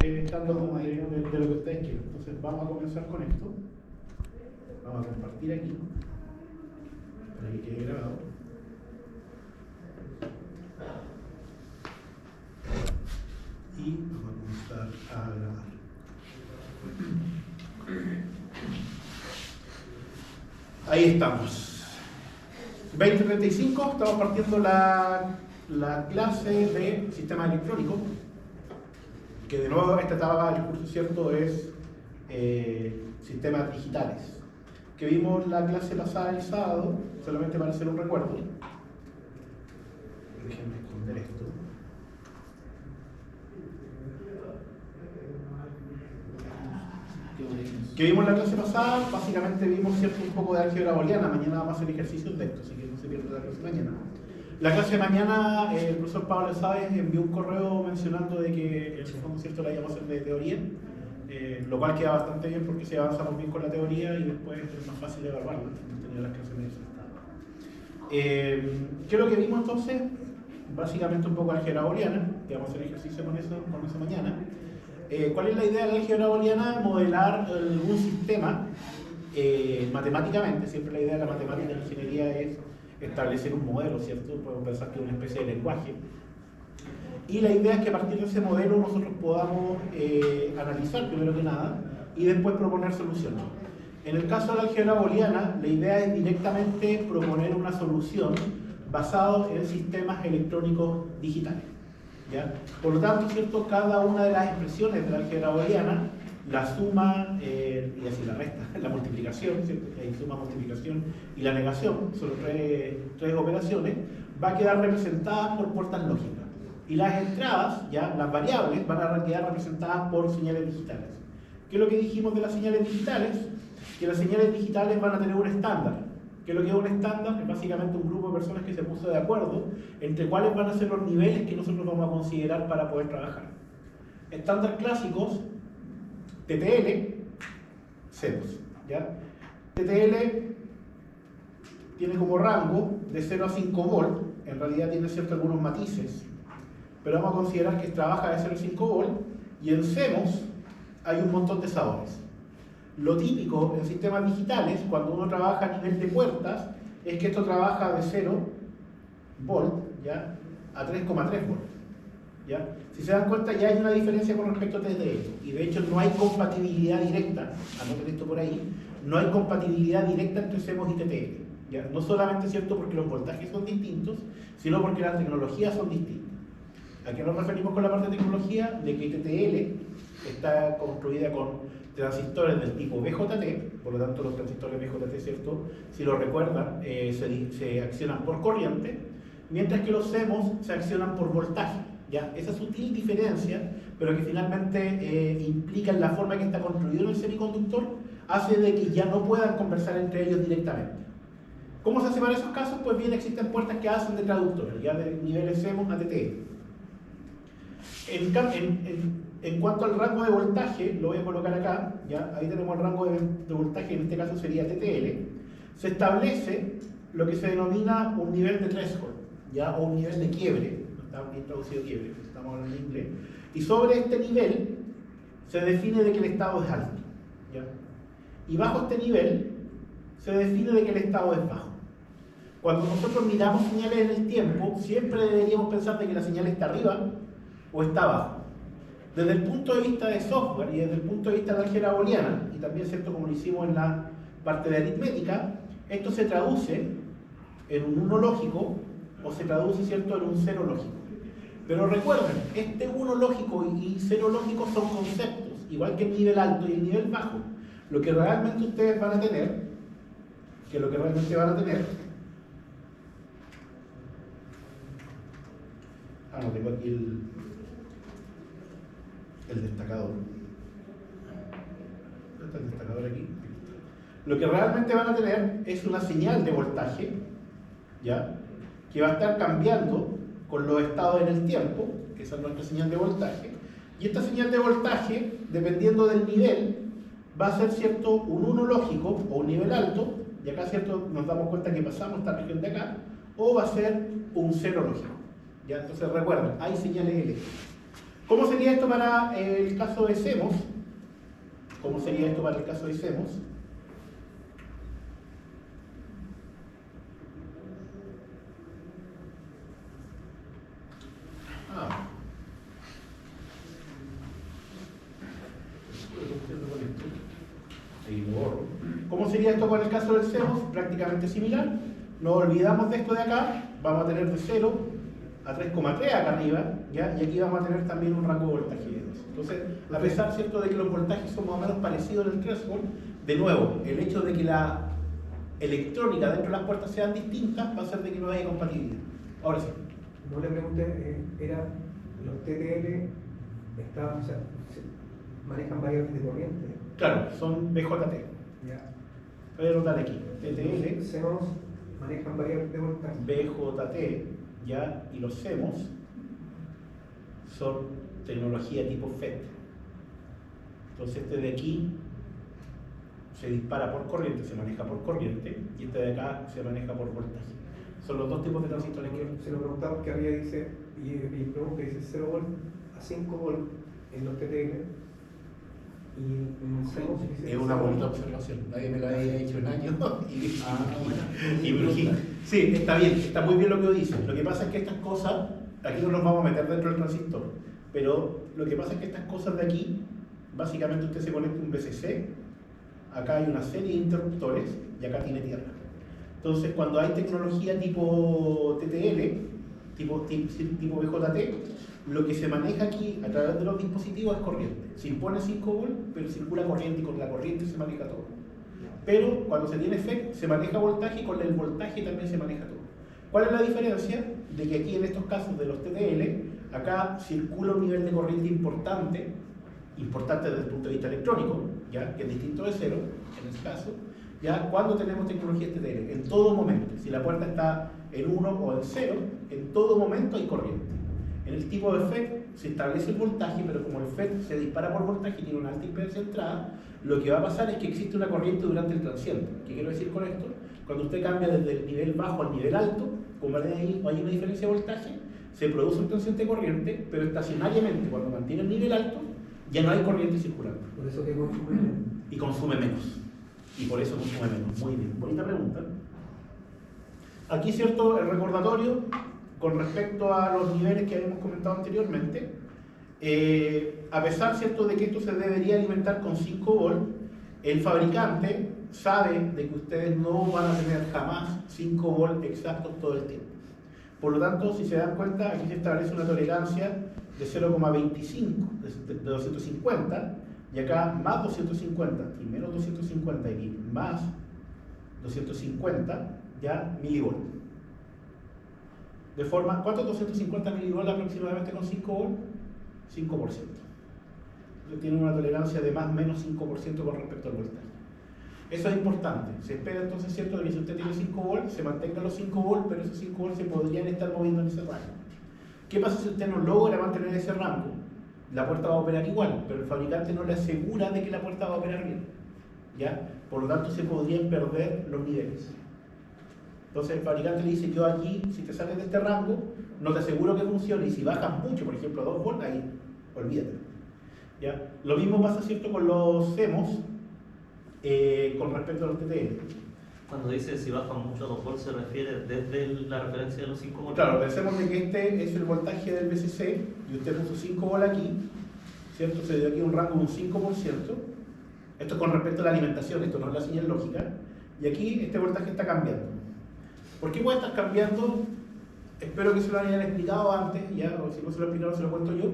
estando de lo que ustedes quieren. Entonces vamos a comenzar con esto. Vamos a compartir aquí para que quede grabado. Y vamos a comenzar a grabar. Ahí estamos. 2035, estamos partiendo la clase de sistemas electrónicos, que de nuevo esta etapa del curso, cierto, es sistemas digitales, que vimos la clase pasada el sábado, solamente para hacer un recuerdo. Déjenme esconder esto. Que vimos la clase pasada, básicamente vimos, cierto, un poco de álgebra booleana. Mañana vamos a hacer ejercicios de esto, así que no se pierda la clase mañana. La clase de mañana, el profesor Pablo Sáez envió un correo mencionando de que el fondo, cierto, la íbamos a hacer de teoría, lo cual queda bastante bien porque si avanzamos bien con la teoría y después es más fácil de evaluarla. No tenía las clases medio saltadas. ¿Qué es lo que vimos entonces? Básicamente un poco de álgebra booleana, que vamos a hacer ejercicio con eso mañana. ¿Cuál es la idea de la álgebra booleana? Modelar algún sistema matemáticamente. Siempre la idea de la matemática en la ingeniería es establecer un modelo, ¿cierto? Podemos pensar que es una especie de lenguaje. Y la idea es que a partir de ese modelo nosotros podamos analizar primero que nada y después proponer soluciones. En el caso de la álgebra booleana, la idea es directamente proponer una solución basada en sistemas electrónicos digitales. ¿Ya? Por lo tanto, ¿cierto? Cada una de las expresiones de la álgebra booleana, la suma y así la resta, la multiplicación, ¿cierto? Hay suma, multiplicación y la negación, son tres operaciones, va a quedar representada por puertas lógicas. Y las entradas, ya las variables, van a quedar representadas por señales digitales. ¿Qué es lo que dijimos de las señales digitales? Que las señales digitales van a tener un estándar. ¿Qué es lo que es un estándar? Es básicamente un grupo de personas que se puso de acuerdo entre cuáles van a ser los niveles que nosotros vamos a considerar para poder trabajar. Estándar clásicos, TTL, CEDOS, ¿ya? TTL tiene como rango de 0 a 5 volt, en realidad tiene algunos matices, pero vamos a considerar que trabaja de 0 a 5 volt, y en CMOS hay un montón de sabores. Lo típico en sistemas digitales, cuando uno trabaja a nivel de puertas, es que esto trabaja de 0 volt, ¿ya?, a 3,3 volt. ¿Ya? Si se dan cuenta, ya hay una diferencia con respecto a TTL, y de hecho no hay compatibilidad directa, anoten esto por ahí, no hay compatibilidad directa entre CMOS y TTL. ¿Ya? No solamente, ¿cierto?, porque los voltajes son distintos, sino porque las tecnologías son distintas. ¿A qué nos referimos con la parte de tecnología? De que TTL está construida con transistores del tipo BJT, por lo tanto los transistores BJT, ¿cierto?, si lo recuerdan, se accionan por corriente, mientras que los CMOS se accionan por voltaje. ¿Ya? Esa sutil diferencia, pero que finalmente implica en la forma que está construido el semiconductor, hace de que ya no puedan conversar entre ellos directamente. ¿Cómo se hace para esos casos? Pues bien, existen puertas que hacen de traductores, ya de niveles CMOS a TTL. En cuanto al rango de voltaje, lo voy a colocar acá, ¿ya? Ahí tenemos el rango de voltaje, en este caso sería TTL. Se establece lo que se denomina un nivel de threshold, ¿ya? O un nivel de quiebre. Está bien traducido quiebre, estamos hablando en inglés. Y sobre este nivel se define de que el estado es alto, ¿ya? Y bajo este nivel se define de que el estado es bajo. Cuando nosotros miramos señales en el tiempo, siempre deberíamos pensar de que la señal está arriba o está abajo. Desde el punto de vista de software y desde el punto de vista de álgebra booleana, y también, ¿cierto?, como lo hicimos en la parte de aritmética, esto se traduce en un 1 lógico o se traduce, ¿cierto?, en un 0 lógico. Pero recuerden, este 1 lógico y 0 lógico son conceptos, igual que el nivel alto y el nivel bajo. Lo que realmente ustedes van a tener, no tengo aquí el destacador. ¿Dónde está el destacador aquí? Lo que realmente van a tener es una señal de voltaje, ¿ya?, que va a estar cambiando con los estados en el tiempo, que esa es nuestra señal de voltaje, y esta señal de voltaje, dependiendo del nivel, va a ser, ¿cierto?, un 1 lógico o un nivel alto, y acá, ¿cierto?, nos damos cuenta que pasamos esta región de acá, o va a ser un 0 lógico. ¿Ya? Entonces recuerden, hay señales eléctricas. ¿Cómo sería esto para el caso de CMOS? ¿Cómo sería esto para el caso de CMOS? ¿Cómo sería esto con el caso del CMOS? Prácticamente similar. Nos olvidamos de esto de acá, vamos a tener de 0 a 3,3 acá arriba, ¿ya? Y aquí vamos a tener también un rango de voltaje de 2. Entonces, a pesar, ¿cierto?, de que los voltajes son más o menos parecidos en el threshold, de nuevo, el hecho de que la electrónica dentro de las puertas sean distintas va a hacer de que no haya compatibilidad. Ahora sí. No le pregunté, era los TTL estaban, o sea, manejan variables de corriente. Claro, son BJT. Ya. Voy a anotar aquí. TTL, CMOS manejan variables de voltaje. BJT, ya, y los CMOS son tecnología tipo FET. Entonces este de aquí se dispara por corriente, se maneja por corriente, y este de acá se maneja por voltaje. Son los dos tipos de transistores que... Se lo preguntaba porque arriba dice, y pregunta dice 0 volt a 5 volt en los TTL. Y en el CMOS dice Es una bonita observación, nadie me lo había hecho en años y brují. Sí, está bien, está muy bien lo que dice. Lo que pasa es que estas cosas, aquí no nos vamos a meter dentro del transistor, pero lo que pasa es que estas cosas de aquí, básicamente usted se conecta un VCC, acá hay una serie de interruptores y acá tiene tierra. Entonces, cuando hay tecnología tipo TTL, tipo BJT, lo que se maneja aquí a través de los dispositivos es corriente. Se impone 5 volts, pero circula corriente y con la corriente se maneja todo. Pero cuando se tiene FET, se maneja voltaje y con el voltaje también se maneja todo. ¿Cuál es la diferencia? De que aquí en estos casos de los TTL, acá circula un nivel de corriente importante desde el punto de vista electrónico, ¿ya? Que es distinto de 0, en este caso, ¿ya? Cuando tenemos tecnología TTL, en todo momento, si la puerta está en 1 o en 0, en todo momento hay corriente. En el tipo de FET se establece el voltaje, pero como el FET se dispara por voltaje y tiene una alta impedancia de entrada, lo que va a pasar es que existe una corriente durante el transiente. ¿Qué quiero decir con esto? Cuando usted cambia desde el nivel bajo al nivel alto, como hay una diferencia de voltaje, se produce un transiente de corriente, pero estacionariamente, cuando mantiene el nivel alto, ya no hay corriente circulando. Por eso que consume menos. Y consume menos. Y por eso consume menos. Muy bien. Bonita pregunta. Aquí, cierto, el recordatorio con respecto a los niveles que habíamos comentado anteriormente. A pesar, cierto, de que esto se debería alimentar con 5 volts, el fabricante sabe de que ustedes no van a tener jamás 5 volts exactos todo el tiempo. Por lo tanto, si se dan cuenta, aquí se establece una tolerancia de 0,25, de 250, y acá más 250 y menos 250 y más 250, ya milivolts. De forma, ¿cuánto es 250 milivolts aproximadamente con 5 volts? 5%. Entonces tiene una tolerancia de más o menos 5% con respecto al voltaje. Eso es importante. Se espera entonces, ¿cierto?, de que si usted tiene 5 volts, se mantengan los 5 volts, pero esos 5 volts se podrían estar moviendo en ese rango. ¿Qué pasa si usted no logra mantener ese rango? La puerta va a operar igual, pero el fabricante no le asegura de que la puerta va a operar bien, ¿ya? Por lo tanto, se podrían perder los niveles. Entonces el fabricante le dice, yo aquí, si te sales de este rango, no te aseguro que funcione, y si bajas mucho, por ejemplo, 2 volts, ahí, olvídate, ¿ya? Lo mismo pasa, ¿cierto?, con los CMOS, con respecto a los TTL. Cuando dice si baja mucho 2 volts, se refiere desde la referencia de los 5 volts. Claro, pensemos de que este es el voltaje del VCC y usted puso 5 volts aquí, ¿cierto? Se dio aquí un rango de un 5%. Esto es con respecto a la alimentación, esto no es la señal lógica. Y aquí este voltaje está cambiando. ¿Por qué puede estar cambiando? Espero que se lo hayan explicado antes, ya, o si no se lo explicaron, se lo cuento yo.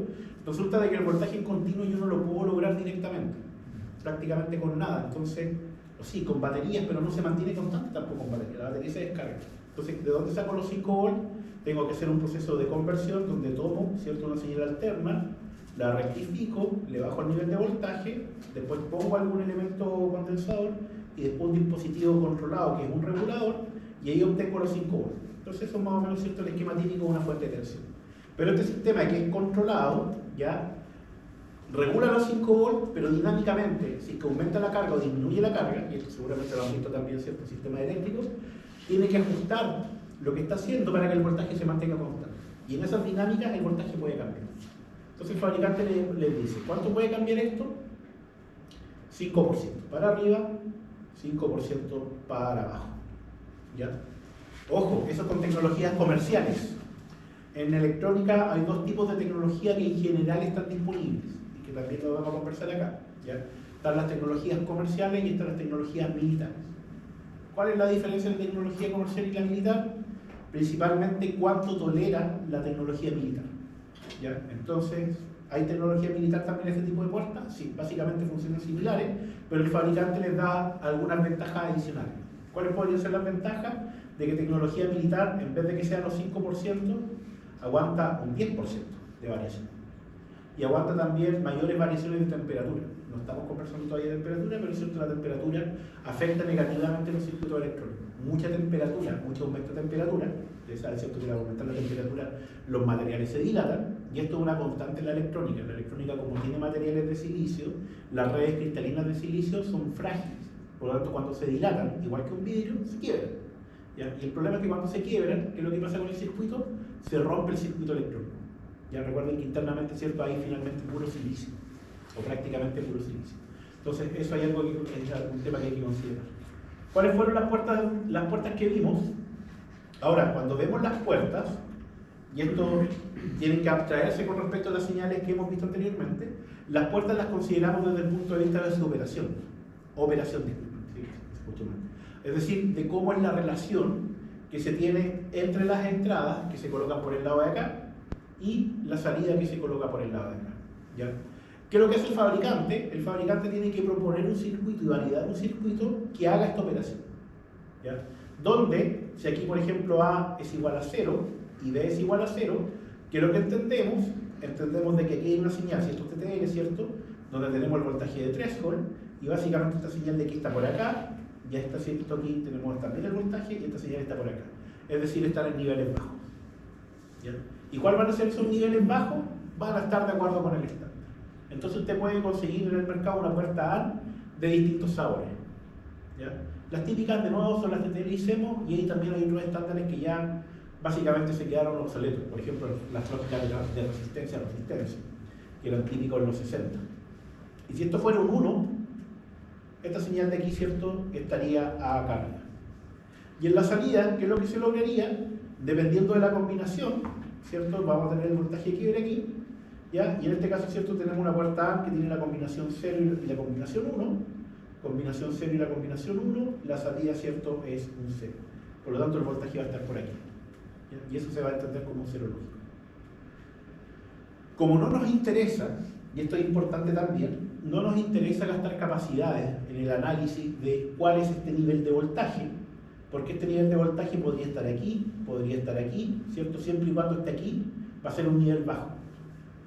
Resulta de que el voltaje en continuo yo no lo puedo lograr directamente, prácticamente con nada. Entonces, sí, con baterías, pero no se mantiene constante tampoco con batería, la batería se descarga. Entonces, ¿de dónde saco los 5 volts? Tengo que hacer un proceso de conversión donde tomo, ¿cierto?, una señal alterna, la rectifico, le bajo el nivel de voltaje, después pongo algún elemento condensador y después un dispositivo controlado que es un regulador, y ahí obtengo los 5 volts. Entonces, eso es más o menos, ¿cierto?, el esquema típico de una fuente de tensión. Pero este sistema que es controlado, ya regula los 5 volts, pero dinámicamente, si es que aumenta la carga o disminuye la carga, y esto seguramente lo han visto también ciertos sistemas eléctricos, tiene que ajustar lo que está haciendo para que el voltaje se mantenga constante. Y en esas dinámicas el voltaje puede cambiar. Entonces el fabricante le dice, ¿cuánto puede cambiar esto? 5% para arriba, 5% para abajo. ¿Ya? Ojo, eso con tecnologías comerciales. En electrónica hay dos tipos de tecnología que en general están disponibles y que también lo vamos a conversar acá. ¿Ya? Están las tecnologías comerciales y están las tecnologías militares. ¿Cuál es la diferencia entre la tecnología comercial y la militar? Principalmente cuánto tolera la tecnología militar. ¿Ya? Entonces, ¿hay tecnología militar también en este tipo de puertas? Sí, básicamente funcionan similares, pero el fabricante les da algunas ventajas adicionales. ¿Cuáles podrían ser las ventajas? De que tecnología militar, en vez de que sean los 5%, aguanta un 10% de variación. Y aguanta también mayores variaciones de temperatura. No estamos conversando todavía de temperatura, pero es cierto, la temperatura afecta negativamente los circuitos electrónicos. Mucha temperatura, mucho aumento de temperatura, es cierto que al aumentar la temperatura los materiales se dilatan, y esto es una constante en la electrónica. La electrónica, como tiene materiales de silicio, las redes cristalinas de silicio son frágiles. Por lo tanto, cuando se dilatan, igual que un vidrio, se quiebran. ¿Ya? Y el problema es que cuando se quiebran, ¿qué es lo que pasa con el circuito? Se rompe el circuito electrónico. Ya recuerden que internamente, ¿cierto?, hay finalmente puro silicio, o prácticamente puro silicio. Entonces, eso hay algo que es un tema que hay que considerar. ¿Cuáles fueron las puertas que vimos? Ahora, cuando vemos las puertas, y esto tienen que abstraerse con respecto a las señales que hemos visto anteriormente, las puertas las consideramos desde el punto de vista de su operación. Es decir, de cómo es la relación que se tiene entre las entradas que se colocan por el lado de acá y la salida que se coloca por el lado de acá. ¿Ya? ¿Qué es lo que hace el fabricante? El fabricante tiene que proponer un circuito y validar un circuito que haga esta operación. ¿Ya? Donde, si aquí por ejemplo A es igual a 0 y B es igual a 0, ¿qué es lo que entendemos? Entendemos de que aquí hay una señal, si esto es TTL, ¿cierto?, donde tenemos el voltaje de threshold, y básicamente esta señal de aquí está por acá, ya está, ¿cierto?, aquí tenemos también el voltaje, y esta señal está por acá. Es decir, están en niveles bajos. ¿Ya? ¿Y cuáles van a ser esos niveles bajos? Van a estar de acuerdo con el estándar. Entonces usted puede conseguir en el mercado una puerta AND de distintos sabores. ¿Ya? Las típicas de nuevo son las de TTL y CMOS, y ahí también hay otros estándares que ya básicamente se quedaron obsoletos. Por ejemplo, las lógicas de resistencia a resistencia, que eran típicos en los 60. Y si esto fuera un 1, esta señal de aquí, ¿cierto?, estaría a carga. Y en la salida, ¿qué es lo que se lograría? Dependiendo de la combinación, ¿cierto?, vamos a tener el voltaje que viene aquí, ¿ya? Y en este caso, ¿cierto?, tenemos una puerta AND que tiene la combinación 0 y la combinación 1, combinación 0 y la combinación 1, la salida, ¿cierto?, es un 0. Por lo tanto, el voltaje va a estar por aquí. ¿Ya? Y eso se va a entender como un 0 lógico. Como no nos interesa, y esto es importante también, no nos interesa gastar capacidades en el análisis de cuál es este nivel de voltaje, porque este nivel de voltaje podría estar aquí, ¿cierto? Siempre y cuando esté aquí, va a ser un nivel bajo.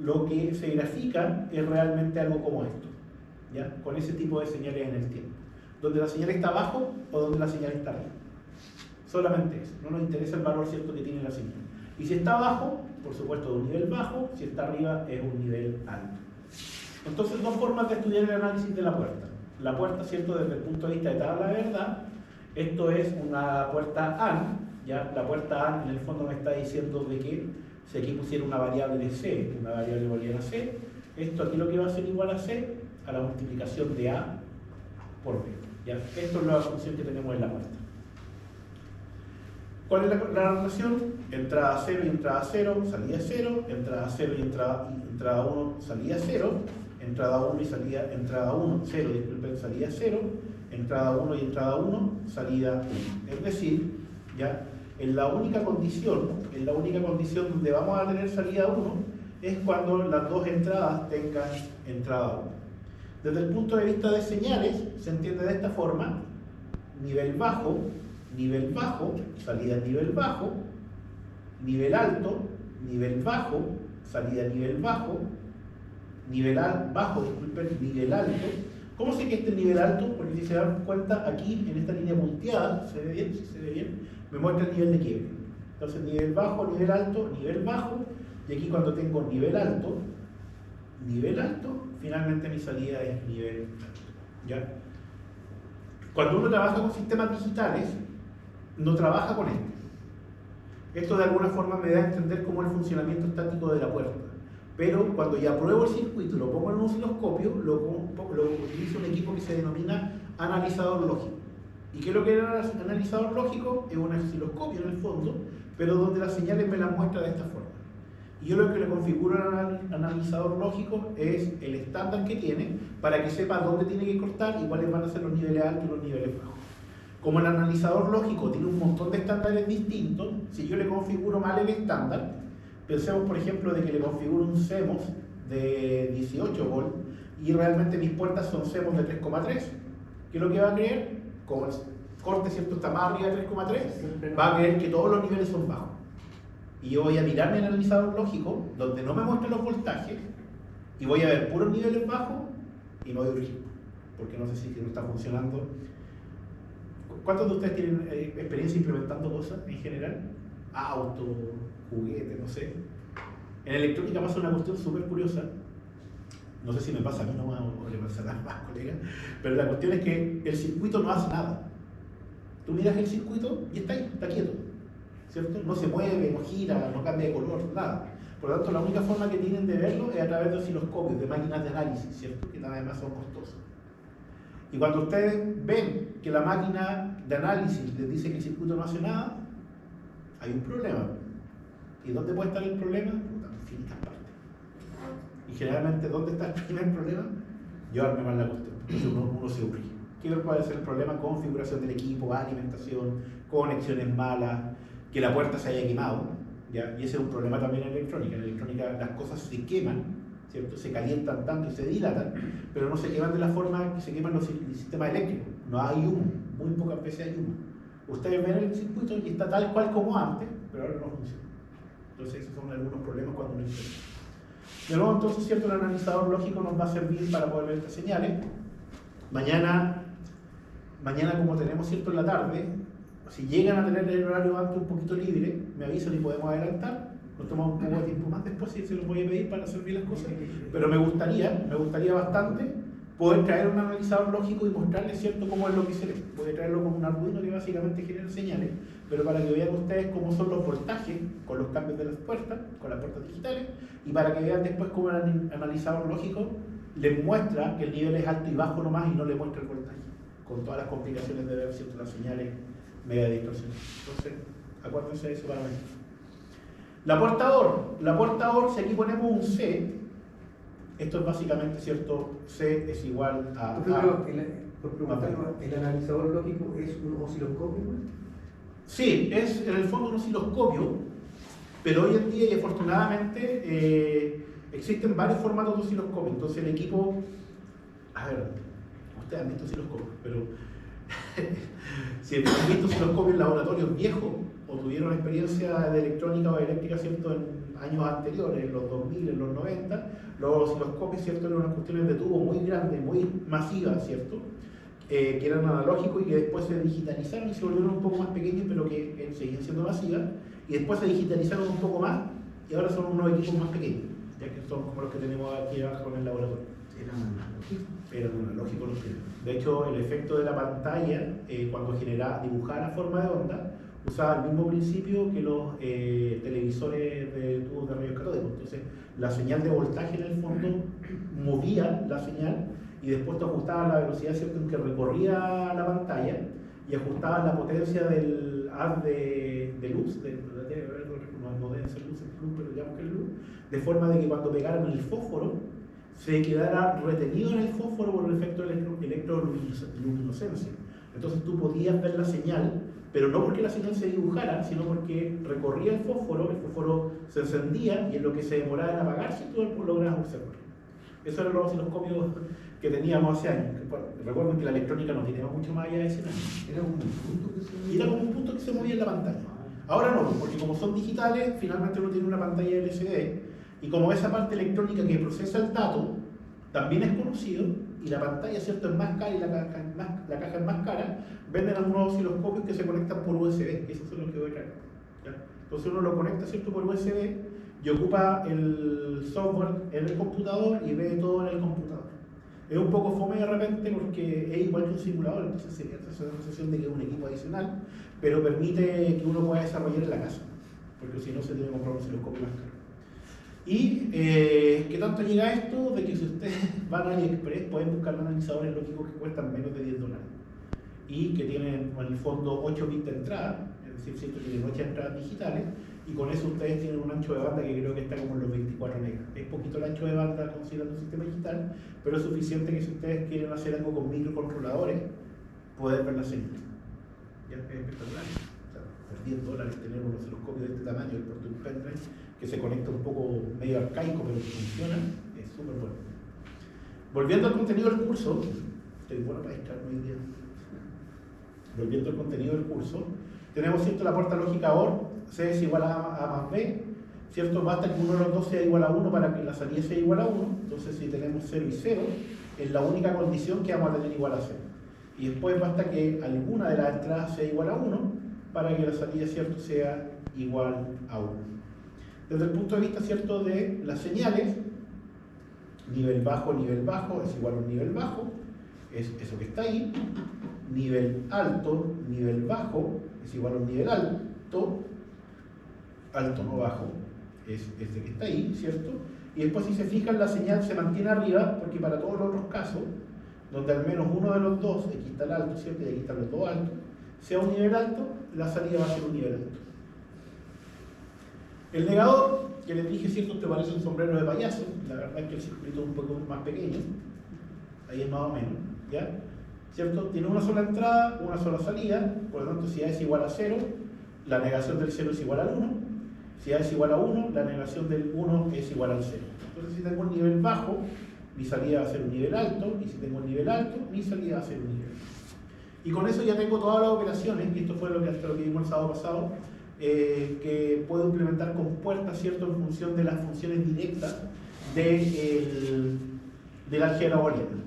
Lo que se grafica es realmente algo como esto, ¿ya? Con ese tipo de señales en el tiempo. Donde la señal está abajo o donde la señal está arriba. Solamente eso. No nos interesa el valor, ¿cierto?, que tiene la señal. Y si está abajo, por supuesto, de un nivel bajo, si está arriba, es un nivel alto. Entonces, dos formas de estudiar el análisis de la puerta. La puerta, ¿cierto?, desde el punto de vista de tabla de verdad. Esto es una puerta AND, ¿ya? La puerta AND en el fondo me está diciendo de que si aquí pusiera una variable de C, una variable booleana C, esto aquí lo que va a ser igual a C, a la multiplicación de A por B. ¿Ya? Esto es la función que tenemos en la puerta. ¿Cuál es la relación? Entrada 0 y entrada 0, salida 0, entrada 0 y entrada 1, salida 0, entrada 1 y salida, entrada 1, 0, disculpen, salida 0, entrada 1 y entrada 1, salida 1. Es decir, ya en la única condición donde vamos a tener salida 1 es cuando las dos entradas tengan entrada 1. Desde el punto de vista de señales, se entiende de esta forma: nivel bajo, salida nivel bajo, nivel alto, nivel bajo, salida nivel bajo, nivel alto. ¿Cómo sé que este es nivel alto? Porque si se dan cuenta, aquí en esta línea punteada, ¿se ve bien? Si se ve bien, me muestra el nivel de quiebre. Entonces nivel bajo, nivel alto, nivel bajo, y aquí cuando tengo nivel alto, finalmente mi salida es nivel alto. ¿Ya? Cuando uno trabaja con sistemas digitales, no trabaja con esto. Esto de alguna forma me da a entender cómo es el funcionamiento estático de la puerta. Pero cuando ya pruebo el circuito y lo pongo en un osciloscopio, lo utilizo un equipo que se denomina analizador lógico. ¿Y qué es lo que era un analizador lógico? Es un osciloscopio en el fondo, pero donde las señales me las muestra de esta forma. Y yo lo que le configuro al analizador lógico es el estándar que tiene para que sepa dónde tiene que cortar y cuáles van a ser los niveles altos y los niveles bajos. Como el analizador lógico tiene un montón de estándares distintos, si yo le configuro mal el estándar, pensemos por ejemplo de que le configuro un CMOS de 18 volts y realmente mis puertas son CMOS de 3,3, ¿qué es lo que va a creer? Como el corte, ¿cierto?, está más arriba de 3,3, va a creer que todos los niveles son bajos. Y yo voy a mirar mi analizador lógico, donde no me muestre los voltajes, y voy a ver puros niveles bajos, y me voy a urgir, porque no sé si no está funcionando. ¿Cuántos de ustedes tienen experiencia implementando cosas en general? Auto, juguete, no sé. En electrónica pasa una cuestión súper curiosa. No sé si me pasa a mí nomás o le pasa a más colegas, pero la cuestión es que el circuito no hace nada. Tú miras el circuito y está ahí, está quieto, ¿cierto? No se mueve, no gira, no cambia de color, nada. Por lo tanto, la única forma que tienen de verlo es a través de osciloscopios, de máquinas de análisis, ¿cierto? Que además son costosas. Y cuando ustedes ven que la máquina de análisis les dice que el circuito no hace nada, hay un problema. ¿Y dónde puede estar el problema? En infinitas partes. Y generalmente, ¿dónde está el primer problema? Llevarme mal la cuestión. Entonces uno se urge. ¿Qué puede ser el problema? Configuración del equipo, alimentación, conexiones malas, que la puerta se haya quemado, ¿ya? Y ese es un problema también en electrónica. En electrónica las cosas se queman, ¿cierto? Se calientan tanto y se dilatan, pero no se queman de la forma que se queman los sistemas eléctricos. No hay humo, muy pocas veces hay humo. Ustedes ven el circuito y está tal cual como antes, pero ahora no funciona. Entonces esos son algunos problemas cuando uno instala. De nuevo, entonces, ¿cierto? El analizador lógico nos va a servir para poder ver estas señales. Mañana como tenemos, ¿cierto?, en la tarde, si llegan a tener el horario antes un poquito libre, me avisan y podemos adelantar. Nos tomamos un poco de tiempo más después y se los voy a pedir para hacer bien las cosas. Pero me gustaría bastante poder traer un analizador lógico y mostrarles, ¿cierto?, cómo es lo que se ve. Voy a traerlo como un Arduino que básicamente genera señales, pero para que vean ustedes cómo son los voltajes con los cambios de las puertas, con las puertas digitales, y para que vean después cómo el analizador lógico les muestra que el nivel es alto y bajo nomás y no le muestra el voltaje, con todas las complicaciones de ver, ¿cierto?, las señales mega distorsionadas. Entonces, acuérdense de eso para ver. La puerta OR, si aquí ponemos un C, esto es básicamente, ¿cierto? C es igual a... Por preguntarlo, ¿el analizador lógico es un osciloscopio? Sí, es en el fondo un osciloscopio, pero hoy en día y afortunadamente existen varios formatos de osciloscopio. Entonces el equipo... A ver, ustedes han visto osciloscopios, pero si han visto osciloscopios en laboratorios viejos o tuvieron experiencia de electrónica o eléctrica, ¿cierto?, en años anteriores, en los 2000, en los 90, los osciloscopios, ¿cierto?, eran unas cuestiones de tubo muy grandes, muy masivas, ¿cierto?, que eran analógicos y que después se digitalizaron y se volvieron un poco más pequeños, pero que seguían siendo masivas, y después se digitalizaron un poco más y ahora son unos equipos más pequeños, ya que son como los que tenemos aquí abajo en el laboratorio. Eran analógicos los primeros. De hecho, el efecto de la pantalla, cuando dibujaba la forma de onda, usaba el mismo principio que los televisores de tubos de rayos catódicos. Entonces, la señal de voltaje en el fondo movía la señal y después tú ajustabas la velocidad, ¿cierto?, en que recorría la pantalla y ajustabas la potencia del haz de luz, no deben ser luces, pero digamos que es luz, de forma de que cuando pegaran el fósforo se quedara retenido en el fósforo por el efecto de electroluminiscencia. Entonces tú podías ver la señal, pero no porque la señal se dibujara, sino porque recorría el fósforo se encendía y en lo que se demoraba en apagarse tú lograbas observar. Eso eran los osciloscopios que teníamos hace años. Recuerden que la electrónica no tenía mucho más allá de ese año. Era como un punto que se movía en la pantalla. Ahora no, porque como son digitales, finalmente uno tiene una pantalla LCD, y como esa parte electrónica que procesa el dato también es conocido, y la pantalla, ¿cierto?, es más cara y la caja es más cara, venden algunos osciloscopios que se conectan por USB, esos son los que voy a traer, ¿ya? Entonces uno lo conecta, ¿cierto?, por USB y ocupa el software en el computador y ve todo en el computador. Es un poco fome de repente porque es igual que un simulador, entonces sería esa sensación de que es un equipo adicional, pero permite que uno pueda desarrollar en la casa, porque si no se tiene que comprar un osciloscopio más caro. ¿Y qué tanto llega esto? De que si ustedes van a AliExpress pueden buscar analizadores lógicos que cuestan menos de $10 y que tienen en el fondo 8 bits de entrada, es decir, que tienen 8 entradas digitales, y con eso ustedes tienen un ancho de banda que creo que está como en los 24 megas. Es poquito el ancho de banda considerando un sistema digital, pero es suficiente que si ustedes quieren hacer algo con microcontroladores, poder ver la señal. Ya es espectacular. O sea, por $10 tener un osciloscopio de este tamaño, el puerto de un pendrive, que se conecta un poco medio arcaico, pero que funciona, es súper bueno. Volviendo al contenido del curso, estoy bueno para distraerme hoy día. Volviendo al contenido del curso, tenemos, ¿cierto?, la puerta lógica OR, C es igual a más B, ¿cierto? Basta que uno de los dos sea igual a 1 para que la salida sea igual a 1, entonces si tenemos 0 y 0, es la única condición que vamos a tener igual a 0. Y después basta que alguna de las entradas sea igual a 1 para que la salida, ¿cierto?, sea igual a 1. Desde el punto de vista, ¿cierto?, de las señales, nivel bajo es igual a un nivel bajo, es eso que está ahí. Nivel alto, nivel bajo es igual a un nivel alto, alto no bajo, es este que está ahí, ¿cierto? Y después, si se fijan, la señal se mantiene arriba, porque para todos los otros casos, donde al menos uno de los dos, aquí está el alto, ¿cierto?, y aquí están los dos altos, sea un nivel alto, la salida va a ser un nivel alto. El negador, que les dije, ¿cierto?, te parece un sombrero de payaso, la verdad es que el circuito es un poco más pequeño, ahí es más o menos, ¿ya? ¿Cierto? Tiene una sola entrada, una sola salida, por lo tanto, si A es igual a 0, la negación del 0 es igual al 1, si A es igual a 1, la negación del 1 es igual al 0. Entonces, si tengo un nivel bajo, mi salida va a ser un nivel alto, y si tengo un nivel alto, mi salida va a ser un nivel alto. Y con eso ya tengo todas las operaciones, y esto fue hasta lo que vimos el sábado pasado, que puedo implementar con puertas, ¿cierto?, en función de las funciones directas del álgebra booleana.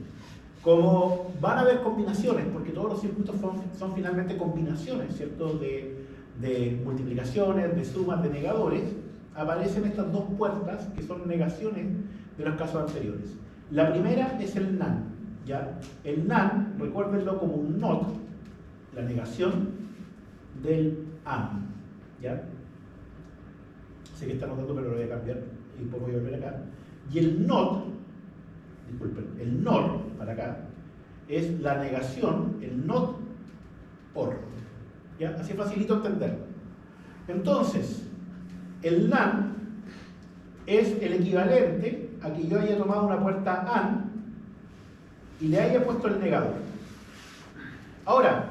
Como van a haber combinaciones, porque todos los circuitos son finalmente combinaciones, ¿cierto?, de multiplicaciones, de sumas, de negadores, aparecen estas dos puertas que son negaciones de los casos anteriores. La primera es el NaN, ¿ya? El NaN, recuérdenlo como un NOT, la negación del AND, ¿ya? Sé que está anotando, pero lo voy a cambiar y después voy a volver acá. Y el NOT, disculpen, el NOR, para acá, es la negación, el NOT OR. ¿Ya? Así facilito entenderlo. Entonces, el NaN es el equivalente a que yo haya tomado una puerta AND y le haya puesto el negador. Ahora,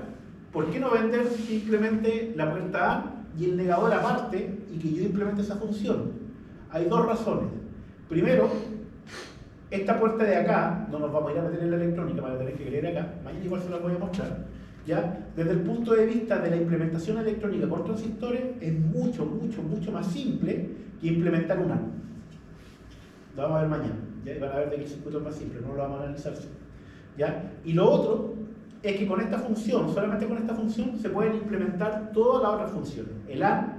¿por qué no vender simplemente la puerta AND y el negador aparte y que yo implemente esa función? Hay dos razones. Primero, esta puerta de acá, no nos vamos a ir a meter en la electrónica, vamos a tener que leer acá, mañana igual se la voy a mostrar, ¿ya? Desde el punto de vista de la implementación electrónica con transistores, es mucho más simple que implementar un AND. Lo vamos a ver mañana, ¿ya? Y van a ver de qué circuito es más simple, no lo vamos a analizar, ¿ya? Y lo otro es que con esta función, solamente con esta función, se pueden implementar todas las otras funciones. El AND,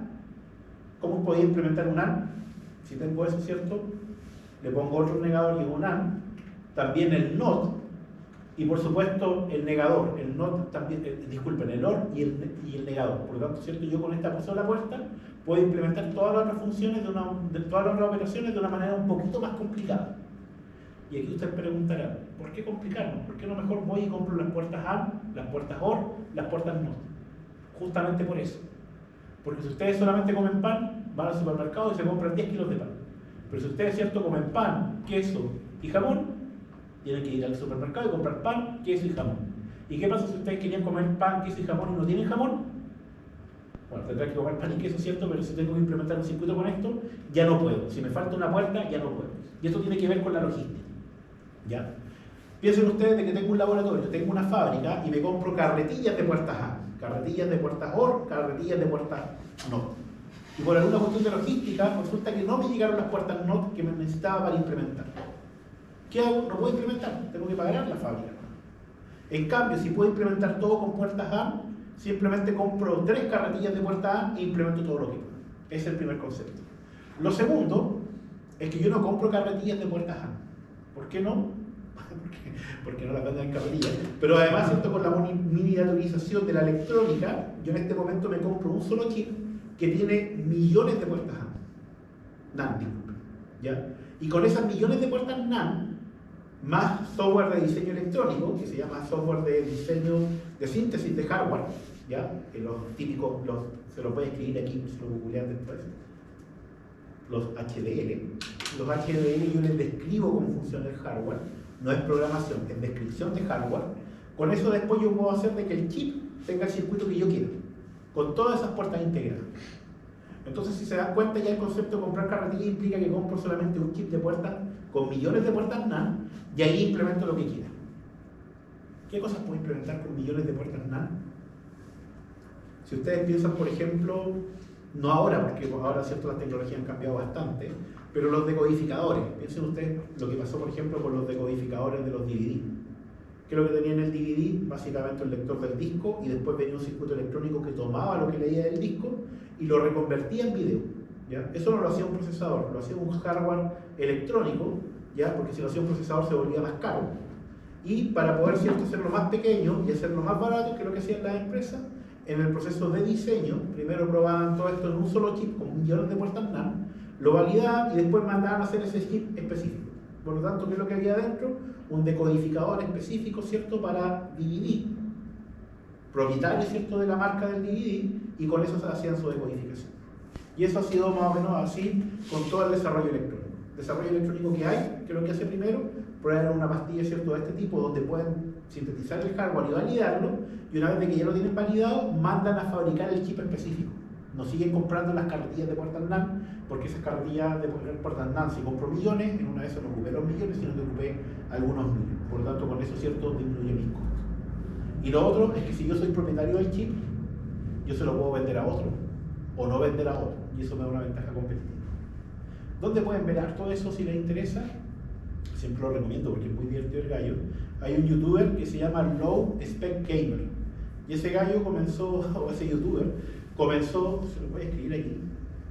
¿cómo podía implementar un AND? Si tengo eso, ¿cierto? Le pongo otro negador y un AND, también el NOT, y por supuesto el negador, el NOT también, disculpen, el OR y el negador. Por lo tanto, ¿cierto?, yo con esta sola puerta puedo implementar todas las otras funciones, todas las otras operaciones de una manera un poquito más complicada. Y aquí ustedes preguntarán, ¿por qué complicarnos? ¿Por qué no mejor voy y compro las puertas AND, las puertas OR, las puertas NOT? Justamente por eso. Porque si ustedes solamente comen pan, van al supermercado y se compran 10 kilos de pan. Pero si ustedes, ¿cierto?, comen pan, queso y jamón, tienen que ir al supermercado y comprar pan, queso y jamón. ¿Y qué pasa si ustedes querían comer pan, queso y jamón y no tienen jamón? Bueno, tendrán que comer pan y queso, ¿cierto? Pero si tengo que implementar un circuito con esto, ya no puedo. Si me falta una puerta, ya no puedo. Y esto tiene que ver con la logística, ¿ya? Piensen ustedes de que tengo un laboratorio, tengo una fábrica y me compro carretillas de puertas A, carretillas de puertas OR, carretillas de puertas NOT. Y por alguna cuestión de logística, resulta que no me llegaron las puertas NOT que me necesitaba para implementar. ¿Qué hago? No puedo implementar, tengo que pagar la fábrica. En cambio, si puedo implementar todo con puertas A, simplemente compro 3 carretillas de puerta A e implemento todo lo que puedo. Ese es el primer concepto. Lo segundo es que yo no compro carretillas de puertas A. ¿Por qué no? Porque no las venden en carretillas. Pero además, ¿cierto?, con la miniaturización de la electrónica, yo en este momento me compro un solo chip que tiene millones de puertas A. NAND, ¿ya? Y con esas millones de puertas NAND, más software de diseño electrónico, que se llama software de diseño de síntesis de hardware, ¿ya? Que los típicos, se lo puede escribir aquí, se lo googlean después. Los HDL. Los HDL yo les describo cómo funciona el hardware, no es programación, es descripción de hardware. Con eso después yo puedo hacer de que el chip tenga el circuito que yo quiero, con todas esas puertas integradas. Entonces, si se dan cuenta, ya el concepto de comprar carretilla implica que compro solamente un chip de puertas con millones de puertas NAND y ahí implemento lo que quiera. ¿Qué cosas puedo implementar con millones de puertas NAND? Si ustedes piensan, por ejemplo, no ahora, porque ahora cierto las tecnologías han cambiado bastante, pero los decodificadores. Piensen ustedes lo que pasó, por ejemplo, con los decodificadores de los DVD. ¿Qué es lo que tenía en el DVD? Básicamente el lector del disco y después venía un circuito electrónico que tomaba lo que leía del disco y lo reconvertía en video, ¿ya? Eso no lo hacía un procesador, lo hacía un hardware electrónico, ¿ya? Porque si lo hacía un procesador se volvía más caro. Y para poder, ¿cierto?, hacerlo más pequeño y hacerlo más barato, que es lo que hacían las empresas, en el proceso de diseño, primero probaban todo esto en un solo chip con millones de puertas NAND, lo validaban y después mandaban a hacer ese chip específico. Por lo tanto, ¿qué es lo que había adentro? Un decodificador específico, ¿cierto?, para DVD, propietario, ¿cierto?, de la marca del DVD, y con eso se hacían su decodificación. Y eso ha sido más o menos así con todo el desarrollo electrónico. Desarrollo electrónico que hay, que es lo que hace primero, prueban una pastilla, ¿cierto?, de este tipo, donde pueden sintetizar el hardware y validarlo, y una vez de que ya lo tienen validado, mandan a fabricar el chip específico. No siguen comprando las carretillas de puertas NAND, porque esas carretillas de puertas NAND, si compro millones, en una vez no ocupé los millones, sino que ocupé algunos miles. Por lo tanto, con eso, ¿cierto?, disminuye mis costos. Y lo otro es que si yo soy propietario del chip, yo se lo puedo vender a otro, o no vender a otro, y eso me da una ventaja competitiva. ¿Dónde pueden ver todo eso si les interesa? Siempre lo recomiendo porque es muy divertido el gallo. Hay un youtuber que se llama Low Spec Gamer, y ese gallo comenzó, o ese youtuber, comenzó, se lo voy a escribir aquí,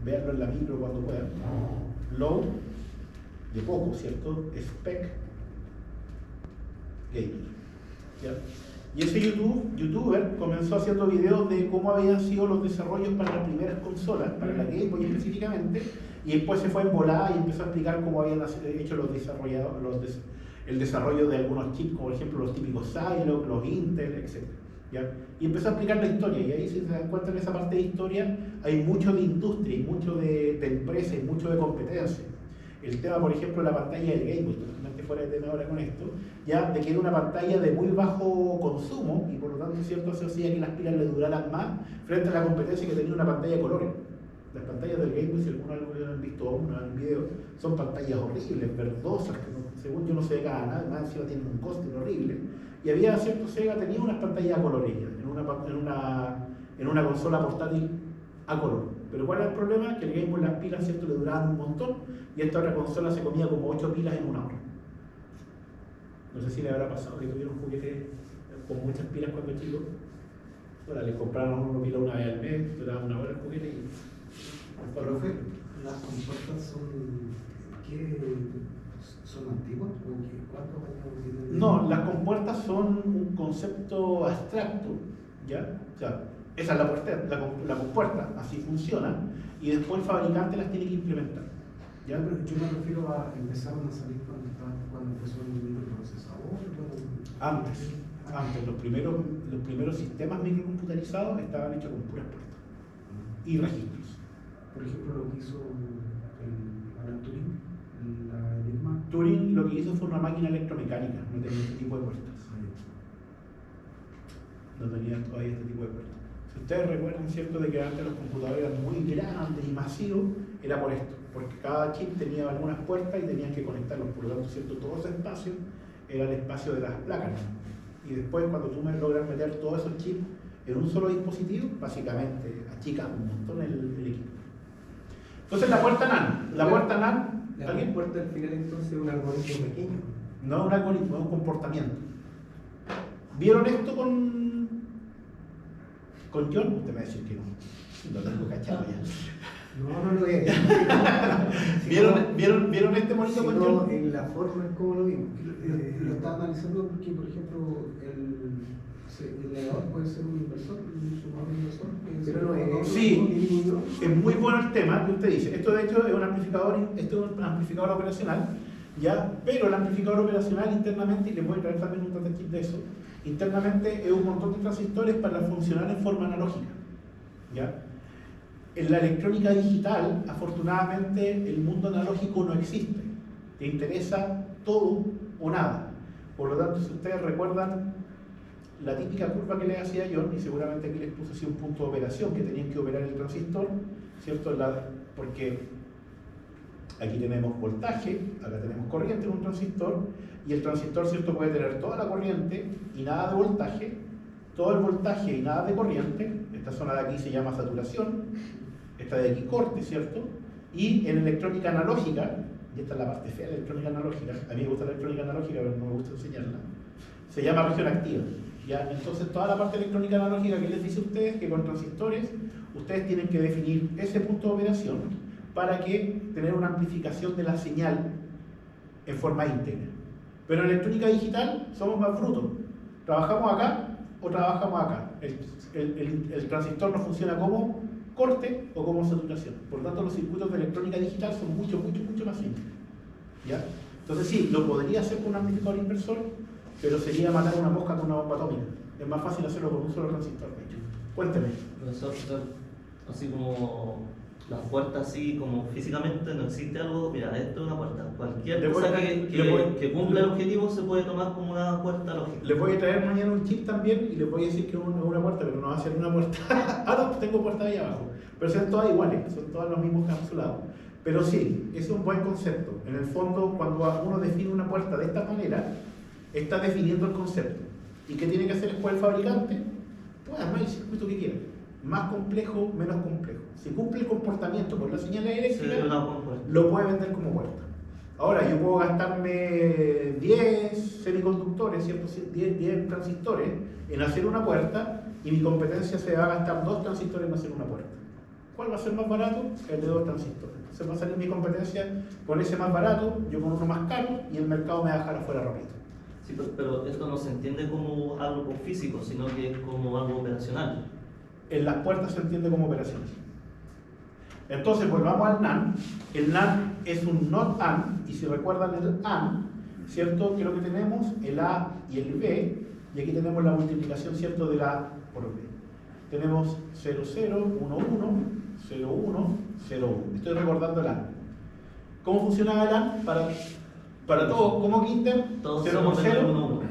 verlo en la micro cuando puedan. Low, de poco, ¿cierto? Spec Gamer, ¿ya? Y ese youtuber comenzó haciendo videos de cómo habían sido los desarrollos para las primeras consolas, para la Game Boy específicamente, y después se fue en volada y empezó a explicar cómo habían hecho el desarrollo de algunos chips, como por ejemplo los típicos Zilog, los Intel, etc. ¿Ya? Y empezó a explicar la historia, y ahí si se dan cuenta en esa parte de historia hay mucho de industria, y mucho de empresa, y mucho de competencia. El tema, por ejemplo, de la pantalla del Game Boy, totalmente fuera de tema ahora con esto, ya de que era una pantalla de muy bajo consumo y por lo tanto, ¿cierto?, se hacía que las pilas le duraran más frente a la competencia que tenía una pantalla de colores. Las pantallas del Game Boy, si alguna lo han visto aún en un video, son pantallas horribles, verdosas, que no, según yo no se ve nada, más encima tienen un coste horrible. Y había, ¿cierto?, Sega tenía unas pantallas a colores en una consola portátil a color. Pero ¿cuál era el problema? Que el Game Boy, las pilas, ¿cierto?, le duraban un montón, y esta otra consola se comía como 8 pilas en una hora. No sé si le habrá pasado que tuvieron juguetes con muchas pilas cuando chicos. Ahora les compraron una pila una vez al mes, duraban una hora el juguete y... Profe, ¿las compuertas son antiguas? ¿Cuántos años tienen? No, las compuertas son un concepto abstracto, ¿ya? O sea, esa es la compuerta, así funciona, y después el fabricante las tiene que implementar. ¿Ya? Pero yo me refiero a empezaron a salir cuando empezó el microprocesador. Antes, los primeros sistemas microcomputarizados estaban hechos con puras puertas y registros. Por ejemplo, lo que hizo Alan Turing, la Enigma. Turing lo que hizo fue una máquina electromecánica, no tenía este tipo de puertas. No tenía todavía este tipo de puertas. Si ustedes recuerdan, ¿cierto?, de que antes los computadores eran muy grandes y masivos, era por esto, porque cada chip tenía algunas puertas y tenían que conectarlos. Por lo tanto, ¿cierto?, todo ese espacio era el espacio de las placas. Y después, cuando tú logras meter todos esos chips en un solo dispositivo, básicamente achicas un montón el equipo. Entonces la puerta NAND, La puerta al final entonces es un algoritmo pequeño. No es un algoritmo, es un comportamiento. ¿Vieron esto con John? Usted me va a decir que no lo tengo cachado ya. No lo veo. ¿Vieron este monito con John? En la forma en cómo lo vimos. estaba analizando porque, por ejemplo, el negador puede ser un inversor, un sumador inversor. Pero no es- Sí, es muy bueno el tema que usted dice. Esto de hecho es un amplificador operacional, ¿ya? Pero el amplificador operacional internamente, y les voy a traer también un datakit de eso, internamente es un montón de transistores para funcionar en forma analógica, ¿ya? En la electrónica digital, afortunadamente, el mundo analógico no existe. Te interesa todo o nada. Por lo tanto, si ustedes recuerdan la típica curva que les hacía yo, y seguramente aquí les puse así un punto de operación que tenían que operar el transistor, ¿cierto? Porque aquí tenemos voltaje, acá tenemos corriente en un transistor, y el transistor, ¿cierto?, puede tener toda la corriente y nada de voltaje, todo el voltaje y nada de corriente. Esta zona de aquí se llama saturación, esta de aquí corte, ¿cierto? Y en electrónica analógica, y esta es la parte fea de la electrónica analógica, a mí me gusta la electrónica analógica, pero no me gusta enseñarla, se llama región activa. ¿Ya? Entonces toda la parte electrónica analógica que les dice a ustedes que con transistores ustedes tienen que definir ese punto de operación para que tener una amplificación de la señal en forma íntegra. Pero en electrónica digital somos más brutos. Trabajamos acá o trabajamos acá. El transistor no funciona como corte o como saturación. Por lo tanto, los circuitos de electrónica digital son mucho más simples. ¿Ya? Entonces sí, lo podría hacer con un amplificador inversor, pero sería matar una mosca con una bomba atómica. Es más fácil hacerlo con un solo transistor, de hecho. Cuénteme. Profesor, así como las puertas, así como físicamente no existe algo, mira, esto es una puerta. Cualquier Le voy cosa a- que cumpla el objetivo se puede tomar como una puerta lógica. Les voy a traer mañana un chip también y les voy a decir que es una puerta, pero no va a ser una puerta. Ah, no, tengo puerta ahí abajo. Pero son todas iguales, son todos los mismos capsulados. Pero sí, es un buen concepto. En el fondo, cuando uno define una puerta de esta manera, está definiendo el concepto. ¿Y qué tiene que hacer después el fabricante? Puede armar el circuito que quiera. Más complejo, menos complejo. Si cumple el comportamiento por las señales eléctricas, lo puede vender como puerta. Ahora, yo puedo gastarme 10 semiconductores, ¿cierto? 10 transistores en hacer una puerta y mi competencia se va a gastar 2 transistores en hacer una puerta. ¿Cuál va a ser más barato? El de 2 transistores. Entonces va a salir mi competencia con ese más barato, yo con uno más caro y el mercado me va a dejar afuera rapidito. Sí, pero esto no se entiende como algo físico, sino que es como algo operacional. En las puertas se entiende como operaciones. Entonces volvamos al NAND. El NAND es un NOT AND, y si recuerdan el AND, ¿cierto? ¿Qué es lo que tenemos? El A y el B, y aquí tenemos la multiplicación, ¿cierto?, del A por B. Tenemos 0, 0, 1, 1, 0, 1, 0, 1. Estoy recordando el AND. ¿Cómo funcionaba el AND? Para todos, como Kinder, Todos 0 por 0, 1, 1.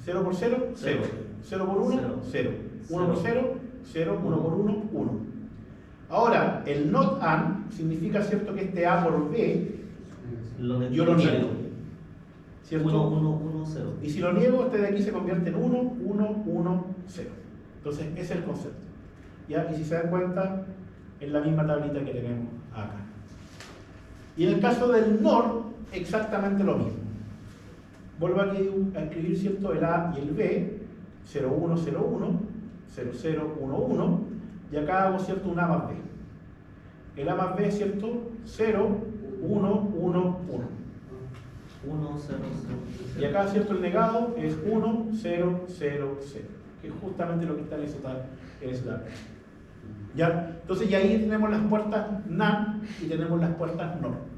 0 por 0, 0. 0 por 1, 0. 1 por 0, 0. 1 por 1, 1. Ahora, el NOT AND significa, ¿cierto?, que este A por B yo lo niego. ¿Cierto? 1, 1, 1, 0. Y si lo niego, este de aquí se convierte en 1, 1, 1, 0. Entonces, ese es el concepto. ¿Ya? Y si se dan cuenta, es la misma tablita que tenemos acá. Y en el caso del NOR, exactamente lo mismo. Vuelvo aquí a escribir, ¿cierto?, el A y el B, 0, 1, 0, 1, 0, 0, 1, 1, y acá hago, ¿cierto?, un A más B. El A más B, ¿cierto?, 0, 1, 1, 1. 1, 0, 0. Y acá, ¿cierto?, el negado es 1, 0, 0, 0, que es justamente lo que está en ese tabla. ¿Ya? Entonces, y ahí tenemos las puertas NAND y tenemos las puertas NOR.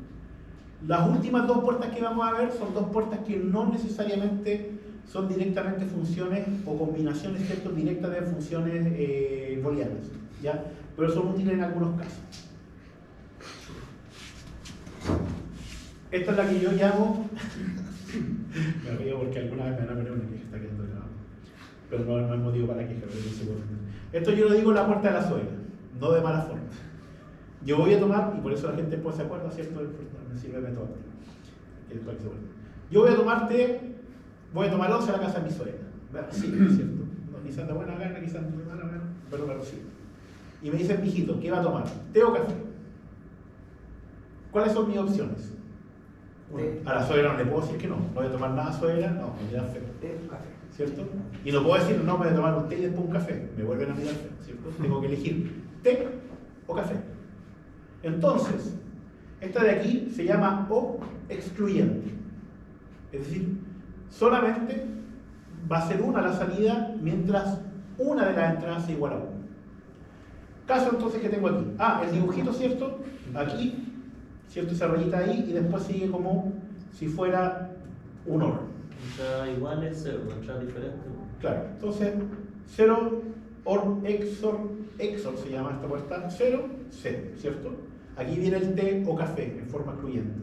Las últimas 2 puertas que vamos a ver son 2 puertas que no necesariamente son directamente funciones o combinaciones, ¿cierto?, directas de funciones booleanas, ¿ya? Pero son útiles en algunos casos. Esta es la que yo llamo... Me río porque alguna vez me van a poner una queja, está quedando grabado. Pero no es motivo para queja, pero no se puede entender. Esto yo lo digo la puerta de la suegra, no de mala forma. Yo voy a tomar, y por eso la gente después se acuerda, ¿cierto? Me sirve de método. Yo voy a tomar té, voy a tomar once a la casa de mi suegra. Sí, es cierto. No, quizás de buena gana, quizás de mala gana, pero me recibo. Y me dicen, mijito, ¿qué va a tomar? ¿Té o café? ¿Cuáles son mis opciones? A la suegra no le puedo decir que no voy a tomar nada, suegra, no, me da feo. Té, café. ¿Cierto? Y no puedo decir, no, me voy a tomar un té y después un café. Me vuelven a mirar feo, ¿cierto? Tengo que elegir té o café. Entonces, esta de aquí se llama O excluyente. Es decir, solamente va a ser una la salida mientras una de las entradas sea igual a 1. Caso entonces que tengo aquí. El dibujito, ¿cierto? Aquí, ¿cierto? Esa rayita ahí y después sigue como si fuera un OR. Entrada igual es 0, entrada diferente. Claro, entonces 0 OR XOR se llama esta puerta, 0, 0, ¿cierto? Aquí viene el té o café en forma excluyente.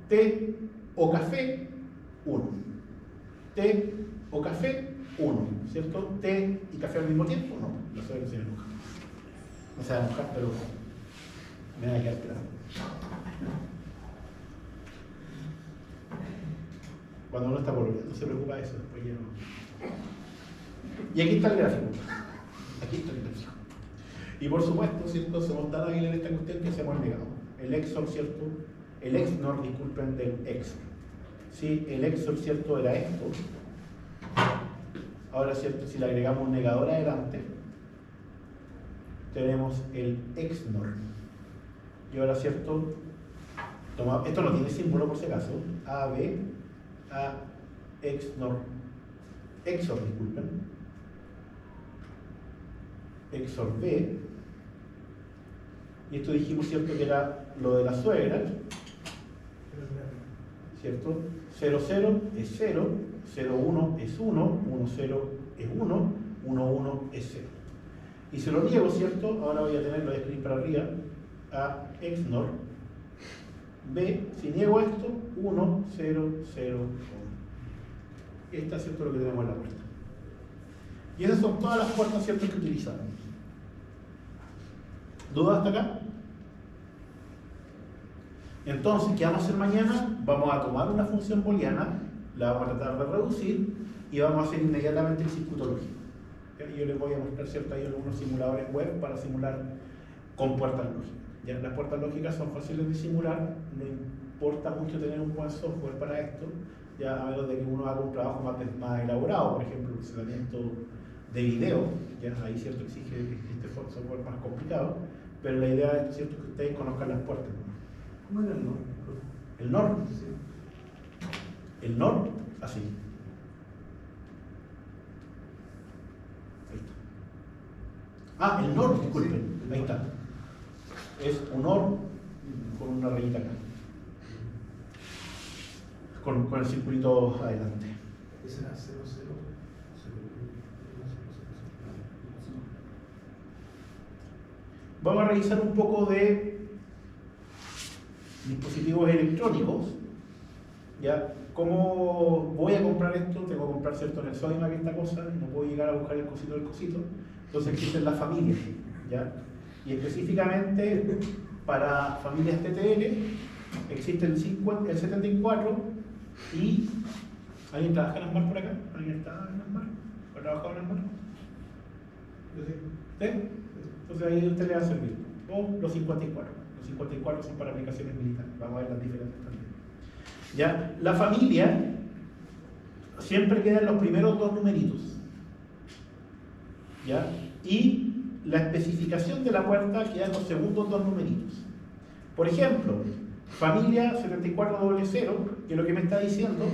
Té o café, 1. Té o café, 1, ¿cierto? Té y café al mismo tiempo, no, la suegra se enoja. No se va a enojar, pero me da que quedar esperando. Cuando uno está pololeando, no se preocupa de eso, después ya no. Y aquí está el gráfico. Aquí está el gráfico. Y por supuesto, ¿cierto? Somos tan hábiles en esta cuestión que hacemos el negado. El XOR, ¿cierto? El XNOR, disculpen, del XOR. Sí, el XOR, ¿cierto? Era esto. Ahora, ¿cierto? Si le agregamos un negador adelante, tenemos el XNOR. Y ahora, ¿cierto? Esto no tiene símbolo por si acaso. AB, A, XNOR. XOR, disculpen. XOR B. Y esto dijimos, ¿cierto? Que era lo de la suegra. ¿Cierto? 0, 0 es 0, 0, 1 es 1, 1, 0 es 1, 1, 1 es 0. Y se lo niego, ¿cierto? Ahora voy a tener, lo voy a escribir para arriba, a XNOR B, si niego esto, 1, 0, 0, 1. Esta es, ¿cierto? Lo que tenemos en la puerta. Y esas son todas las puertas, ¿cierto? Que utilizamos. ¿Dudas hasta acá? Entonces, ¿qué vamos a hacer mañana? Vamos a tomar una función booleana, la vamos a tratar de reducir y vamos a hacer inmediatamente el circuito lógico. Y yo les voy a mostrar, ¿cierto? Hay algunos simuladores web para simular con puertas lógicas. ¿Ya? Las puertas lógicas son fáciles de simular, no importa mucho tener un buen software para esto, ya a menos de que uno haga un trabajo más elaborado, por ejemplo, el procesamiento de video, ya ahí, ¿cierto? Exige software más complicado, pero la idea es, ¿cierto? Que ustedes conozcan las puertas. ¿Cómo era el NOR? ¿El NOR? Sí. El NOR, así. Ahí está. El NOR, disculpen, ahí está. Es un OR con una rayita acá. Con el circulito adelante. Ese era 0, 0. Vamos a revisar un poco de dispositivos electrónicos. ¿Ya? ¿Cómo voy a comprar esto? Tengo que comprar, ¿cierto? En el Sodimac esta cosa, no puedo llegar a buscar el cosito del cosito. Entonces existen las familias, ¿ya? Y específicamente para familias TTL existe el 74 y... ¿Alguien trabaja en ASMAR por acá? ¿Alguien está en ASMAR? ¿Ha trabajado en ASMAR? ¿Sí? Entonces ahí usted le va a servir. O los 54. Los 54 son para aplicaciones militares. Vamos a ver las diferentes también. ¿Ya? La familia siempre queda en los primeros dos numeritos. ¿Ya? Y la especificación de la puerta queda en los segundos dos numeritos. Por ejemplo, familia 7400, que es lo que me está diciendo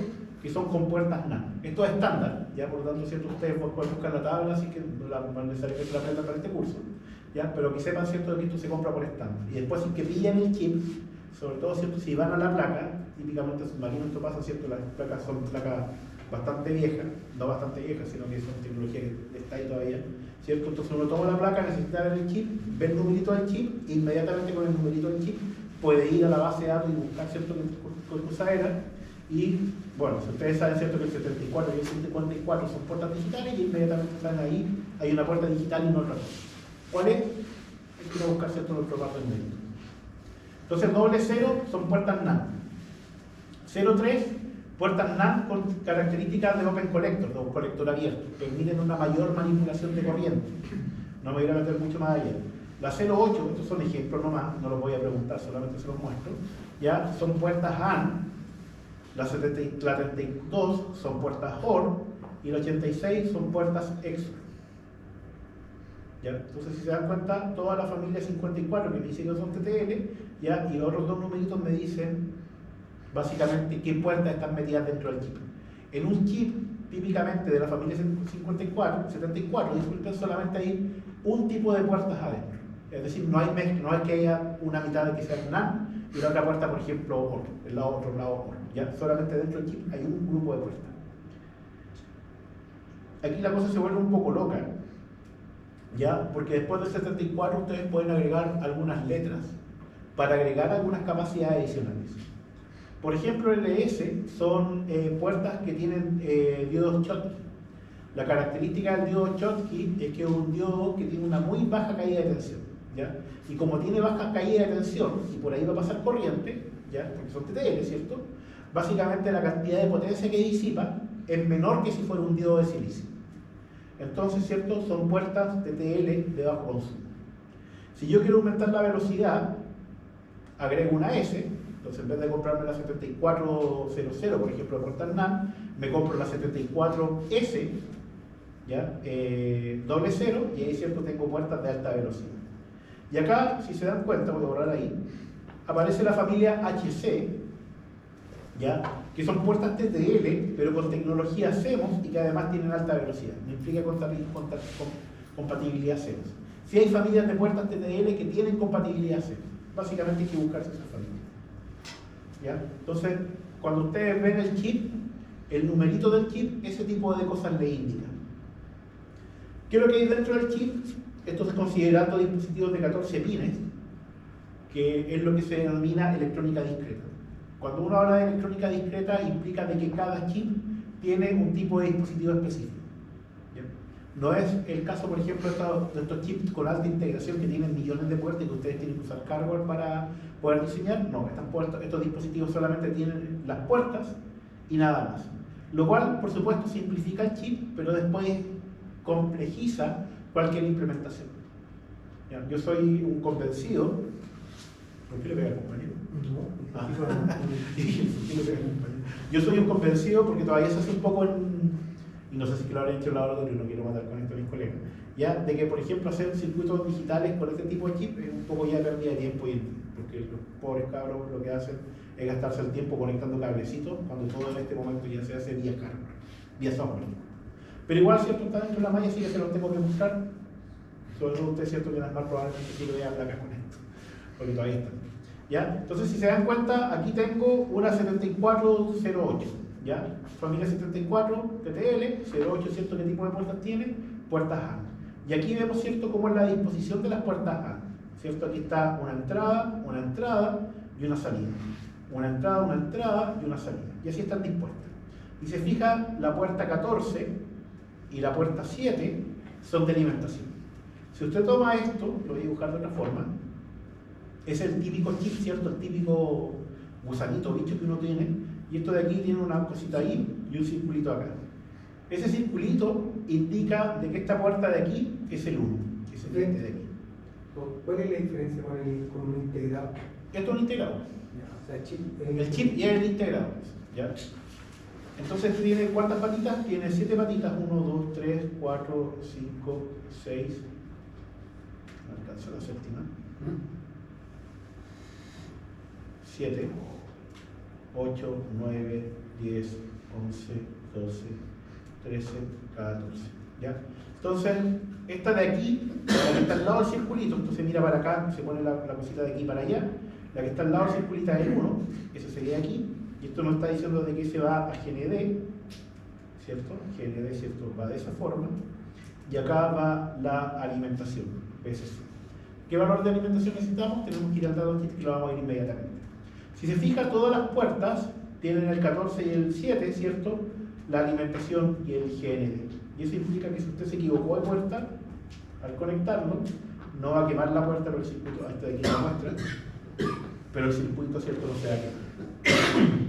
que son con puertas NAND. Esto es estándar, ya por lo tanto, ¿cierto? Ustedes pueden buscar la tabla, así que no es necesario que se la aprendan para este curso, ¿ya? Pero que sepan, ¿cierto?, que esto se compra por estándar. Y después, si que pillan el chip, sobre todo, ¿cierto?, si van a la placa, típicamente en submarinos esto pasa, ¿cierto? Las placas son placas bastante viejas, no bastante viejas, sino que son tecnología que está ahí todavía, ¿cierto? Entonces uno toma la placa, necesita ver el chip, ve el numerito del chip, e inmediatamente con el numerito del chip puede ir a la base de datos y buscar, ¿cierto?, qué cosa era. Y bueno, si ustedes saben, ¿cierto?, que el 74 y el 54 son puertas digitales y inmediatamente están ahí, hay una puerta digital y no otra cosa. ¿Cuál es? Hay que ir a buscar, ¿cierto?, nuestro par de numeritos. Entonces, doble 0 son puertas NAND. 03, puertas NAND con características de Open Collector, de un colector abierto, que permiten una mayor manipulación de corriente. No me voy a meter mucho más allá. La 08, estos son ejemplos nomás, no los voy a preguntar, solamente se los muestro. Ya son puertas AND. La 32 son puertas OR y la 86 son puertas XOR. ¿Ya? Entonces, si se dan cuenta, toda la familia 54 que me dice que son TTL, ¿ya? Y otros dos numeritos me dicen básicamente qué puertas están metidas dentro del chip. En un chip, típicamente de la familia 74, disculpen, solamente hay un tipo de puertas adentro. Es decir, no hay que haya una mitad de que sea NAND y la otra puerta, por ejemplo, OR, el otro lado OR. ¿Ya? Solamente dentro del chip hay un grupo de puertas. Aquí la cosa se vuelve un poco loca, ¿ya? Porque después del 74 ustedes pueden agregar algunas letras para agregar algunas capacidades adicionales. Por ejemplo, LS son puertas que tienen diodos Schottky. La característica del diodo Schottky es que es un diodo que tiene una muy baja caída de tensión, ¿ya? Y como tiene baja caída de tensión y por ahí va a pasar corriente, ¿ya? Porque son TTL, ¿cierto? Básicamente la cantidad de potencia que disipa es menor que si fuera un diodo de silicio. Entonces, ¿cierto? Son puertas TTL de bajo consumo. Si yo quiero aumentar la velocidad, agrego una S. Entonces, en vez de comprarme la 7400, por ejemplo, de puertas NAND, me compro la 74S, ¿ya? Doble cero, y ahí, ¿cierto? Tengo puertas de alta velocidad. Y acá, si se dan cuenta, voy a borrar ahí, aparece la familia HC, ¿ya? Que son puertas TTL, pero con tecnología CMOS y que además tienen alta velocidad. No implica compatibilidad CMOS. Si hay familias de puertas TTL que tienen compatibilidad CMOS, básicamente hay que buscarse esa familia. ¿Ya? Entonces, cuando ustedes ven el chip, el numerito del chip, ese tipo de cosas le indican. ¿Qué es lo que hay dentro del chip? Esto es considerando dispositivos de 14 pines, que es lo que se denomina electrónica discreta. Cuando uno habla de electrónica discreta, implica de que cada chip tiene un tipo de dispositivo específico. ¿Ya? No es el caso, por ejemplo, de estos chips con alta integración que tienen millones de puertas y que ustedes tienen que usar hardware para poder diseñar. No, estos dispositivos solamente tienen las puertas y nada más. Lo cual, por supuesto, simplifica el chip, pero después complejiza cualquier implementación. ¿Ya? Yo soy un convencido. ¿Por qué le pega al compañero? Ah. Yo soy un convencido porque todavía se hace un poco y no sé si lo habrán hecho en el laboratorio, no quiero matar con esto a mis colegas, ya, de que por ejemplo hacer circuitos digitales con este tipo de chip es un poco ya pérdida de tiempo, porque los pobres cabros lo que hacen es gastarse el tiempo conectando cablecitos cuando todo en este momento ya se hace vía hardware, vía software. Pero igual, ¿cierto? Está dentro de la malla, sí que se los tengo que mostrar. Sobre todo usted, ¿cierto? Que es más probablemente sí lo vean acá con esto, porque todavía está. ¿Ya? Entonces, si se dan cuenta, aquí tengo una 7408, ¿ya? Familia 74, TTL, 08, ¿cierto? ¿Qué tipo de puertas tiene? Puertas A. Y aquí vemos, ¿cierto?, cómo es la disposición de las puertas A, ¿cierto? Aquí está una entrada y una salida. Una entrada y una salida. Y así están dispuestas. Y se fija, la puerta 14 y la puerta 7 son de alimentación. Si usted toma esto, lo voy a dibujar de otra forma, es el típico chip, ¿cierto? El típico gusanito, bicho que uno tiene. Y esto de aquí tiene una cosita ahí y un circulito acá. Ese circulito indica de que esta puerta de aquí es el 1, que es el de aquí. ¿Cuál es la diferencia con un integrado? Esto es un integrado. O sea, El chip y el integrado. ¿Ya? Entonces tiene ¿cuántas patitas? Tiene 7 patitas. 1, 2, 3, 4, 5, 6. No alcanzo la séptima. 7, 8, 9, 10, 11, 12, 13, 14. ¿Ya? Entonces, esta de aquí, la que está al lado del circulito, entonces mira para acá, se pone la cosita de aquí para allá. La que está al lado del circulito es el 1, eso sería aquí. Y esto nos está diciendo de que se va a GND, ¿cierto? GND, ¿cierto? Va de esa forma. Y acá va la alimentación, PSC. ¿Qué valor de alimentación necesitamos? Tenemos que ir al dato kit y lo vamos a ir inmediatamente. Si se fija, todas las puertas tienen el 14 y el 7, ¿cierto? La alimentación y el GND. Y eso implica que si usted se equivocó de puerta, al conectarlo, no va a quemar la puerta, pero el circuito, este de aquí lo muestra, pero el circuito, ¿cierto?, no se va a quemar.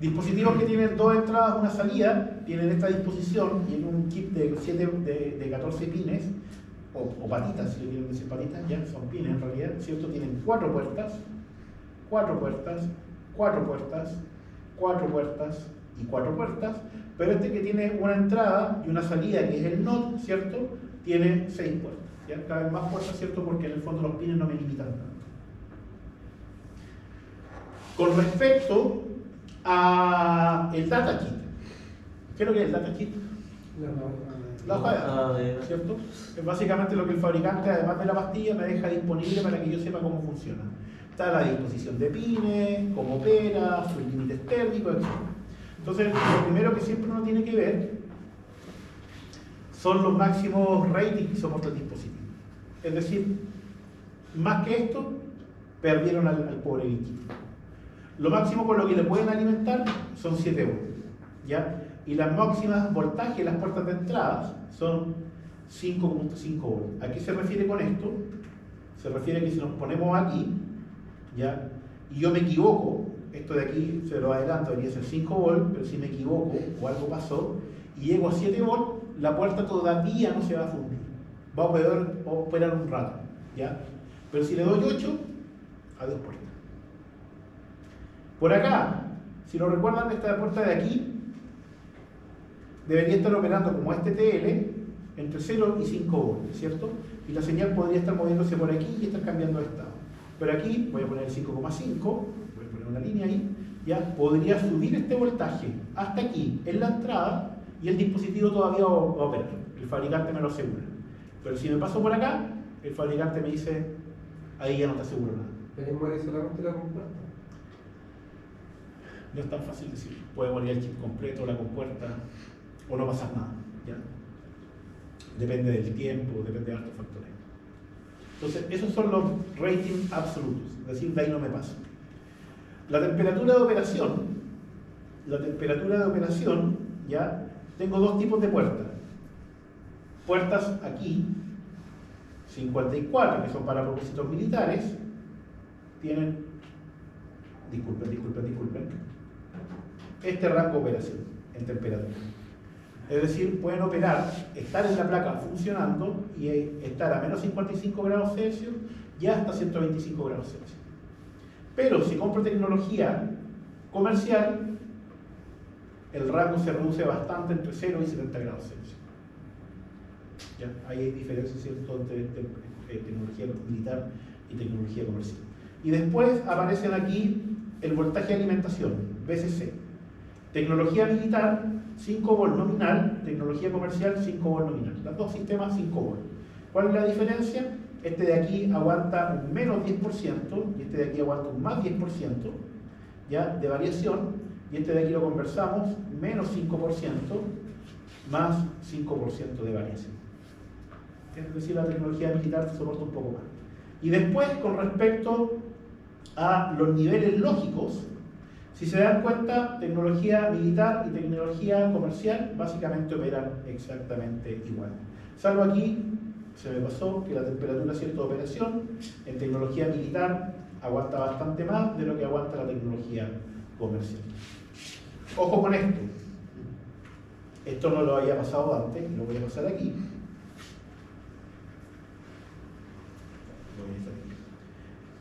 Dispositivos que tienen 2 entradas, una salida, tienen esta disposición y en un chip de 14 pines, o patitas, si lo quieren decir patitas, ya son pines en realidad, ¿cierto? Tienen 4 puertas, 4 puertas, 4 puertas, 4 puertas y 4 puertas, pero este que tiene una entrada y una salida, que es el NOT, ¿cierto?, tiene 6 puertas. ¿Ya? Caben más puertas, ¿cierto?, porque en el fondo los pines no me limitan tanto. Con respecto a el datakit, ¿Qué es lo que es el datasheet? La hoja de datos, ¿cierto? Es básicamente lo que el fabricante, además de la pastilla, me deja disponible para que yo sepa cómo funciona. Está la disposición de pines, cómo opera, sus límites térmicos, etc. Entonces, lo primero que siempre uno tiene que ver son los máximos ratings que soporta el dispositivo. Es decir, más que esto, perdieron al pobre bichito. Lo máximo con lo que le pueden alimentar son 7 volts, ¿ya? Y las máximas voltajes, las puertas de entradas, son 5.5 volts. ¿A qué se refiere con esto? Se refiere a que si nos ponemos aquí, ¿ya? Y yo me equivoco, esto de aquí se lo adelanto, debería ser 5 volts, pero si me equivoco o algo pasó, y llego a 7 volts, la puerta todavía no se va a fundir. Va a poder operar un rato, ¿ya? Pero si le doy 8, adiós puerta. Por acá, si lo recuerdan, esta puerta de aquí debería estar operando como este TL entre 0 y 5 volts, ¿cierto? Y la señal podría estar moviéndose por aquí y estar cambiando de estado. Pero aquí voy a poner el 5,5, voy a poner una línea ahí, ya podría subir este voltaje hasta aquí en la entrada y el dispositivo todavía va a operar. El fabricante me lo asegura. Pero si me paso por acá, el fabricante me dice, ahí ya no te aseguro nada. ¿Pero muere solamente la compuerta? No es tan fácil decir. Puede morir el chip completo, la compuerta, o no pasar nada, ¿ya? Depende del tiempo, depende de otros factores. Entonces, esos son los ratings absolutos, es decir, de ahí no me paso. La temperatura de operación, ¿ya? Tengo dos tipos de puertas. Puertas aquí, 54, que son para propósitos militares, tienen, disculpen, este rango de operación en temperatura. Es decir, pueden operar, estar en la placa funcionando y estar a menos 55 grados Celsius y hasta 125 grados Celsius. Pero si compro tecnología comercial, el rango se reduce bastante entre 0 y 70 grados Celsius. ¿Ya? Ahí hay diferencias, ¿cierto?, entre tecnología militar y tecnología comercial. Y después aparecen aquí el voltaje de alimentación, VCC. Tecnología militar, 5 volts nominal, tecnología comercial, 5 volts nominal. Los dos sistemas, 5 volts. ¿Cuál es la diferencia? Este de aquí aguanta un menos 10% y este de aquí aguanta un más 10%, ¿ya?, de variación, y este de aquí lo conversamos, menos 5% más 5% de variación. Es decir, la tecnología militar se soporta un poco más. Y después, con respecto a los niveles lógicos, si se dan cuenta, tecnología militar y tecnología comercial básicamente operan exactamente igual. Salvo aquí, se me pasó que la temperatura cierta de operación en tecnología militar aguanta bastante más de lo que aguanta la tecnología comercial. Ojo con esto. Esto no lo había pasado antes, lo voy a pasar aquí.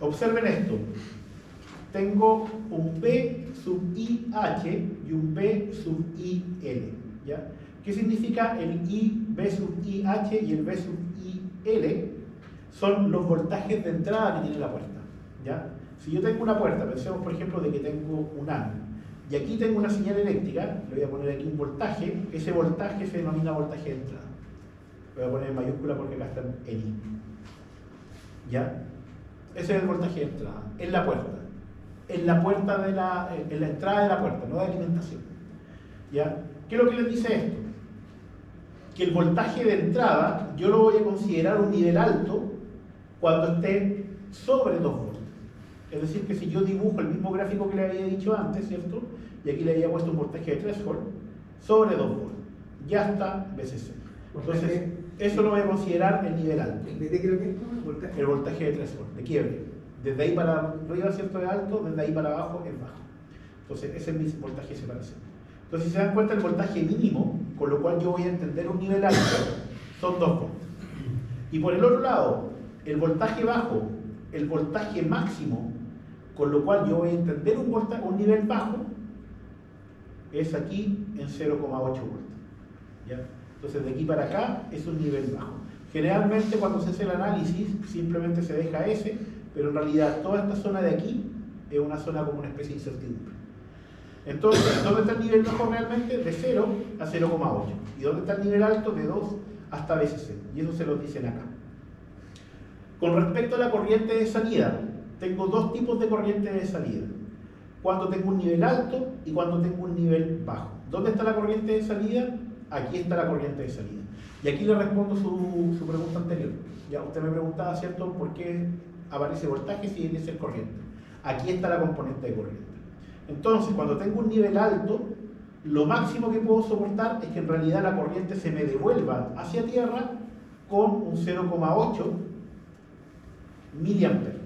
Observen esto. Tengo un B sub IH y un B sub IL, ¿ya? ¿Qué significa el I, B sub IH y el B sub IL? Son los voltajes de entrada que tiene la puerta, ¿ya? Si yo tengo una puerta, pensemos por ejemplo de que tengo un AND, y aquí tengo una señal eléctrica, le voy a poner aquí un voltaje, ese voltaje se denomina voltaje de entrada. Voy a poner en mayúscula porque acá está en I, ¿ya? Ese es el voltaje de entrada, en la puerta. En la entrada de la puerta, no de alimentación. ¿Ya? ¿Qué es lo que les dice esto? Que el voltaje de entrada yo lo voy a considerar un nivel alto cuando esté sobre 2 volts. Es decir, que si yo dibujo el mismo gráfico que le había dicho antes, ¿cierto? Y aquí le había puesto un voltaje de 3 volts, sobre 2 volts. Ya está VCC. Entonces, eso lo voy a considerar el nivel alto. ¿De qué creo que es el voltaje? El voltaje de 3 volts, de quiebre. Desde ahí para arriba, ¿cierto?, es alto, desde ahí para abajo es bajo. Entonces, ese es mi voltaje de separación. Entonces, si se dan cuenta, el voltaje mínimo, con lo cual yo voy a entender un nivel alto, son 2 volts. Y por el otro lado, el voltaje bajo, el voltaje máximo, con lo cual yo voy a entender un nivel bajo, es aquí en 0,8 volts. ¿Ya? Entonces, de aquí para acá es un nivel bajo. Generalmente, cuando se hace el análisis, simplemente se deja ese, pero en realidad toda esta zona de aquí es una zona como una especie de incertidumbre. Entonces, ¿dónde está el nivel bajo realmente? De 0 a 0,8. ¿Y dónde está el nivel alto? De 2 hasta BCC. Y eso se lo dicen acá. Con respecto a la corriente de salida, tengo dos tipos de corriente de salida. Cuando tengo un nivel alto y cuando tengo un nivel bajo. ¿Dónde está la corriente de salida? Aquí está la corriente de salida. Y aquí le respondo su pregunta anterior. Ya usted me preguntaba, ¿cierto?, ¿por qué aparece voltaje si viene a ser corriente? Aquí está la componente de corriente. Entonces, cuando tengo un nivel alto, lo máximo que puedo soportar es que en realidad la corriente se me devuelva hacia tierra con un 0,8 miliamperes.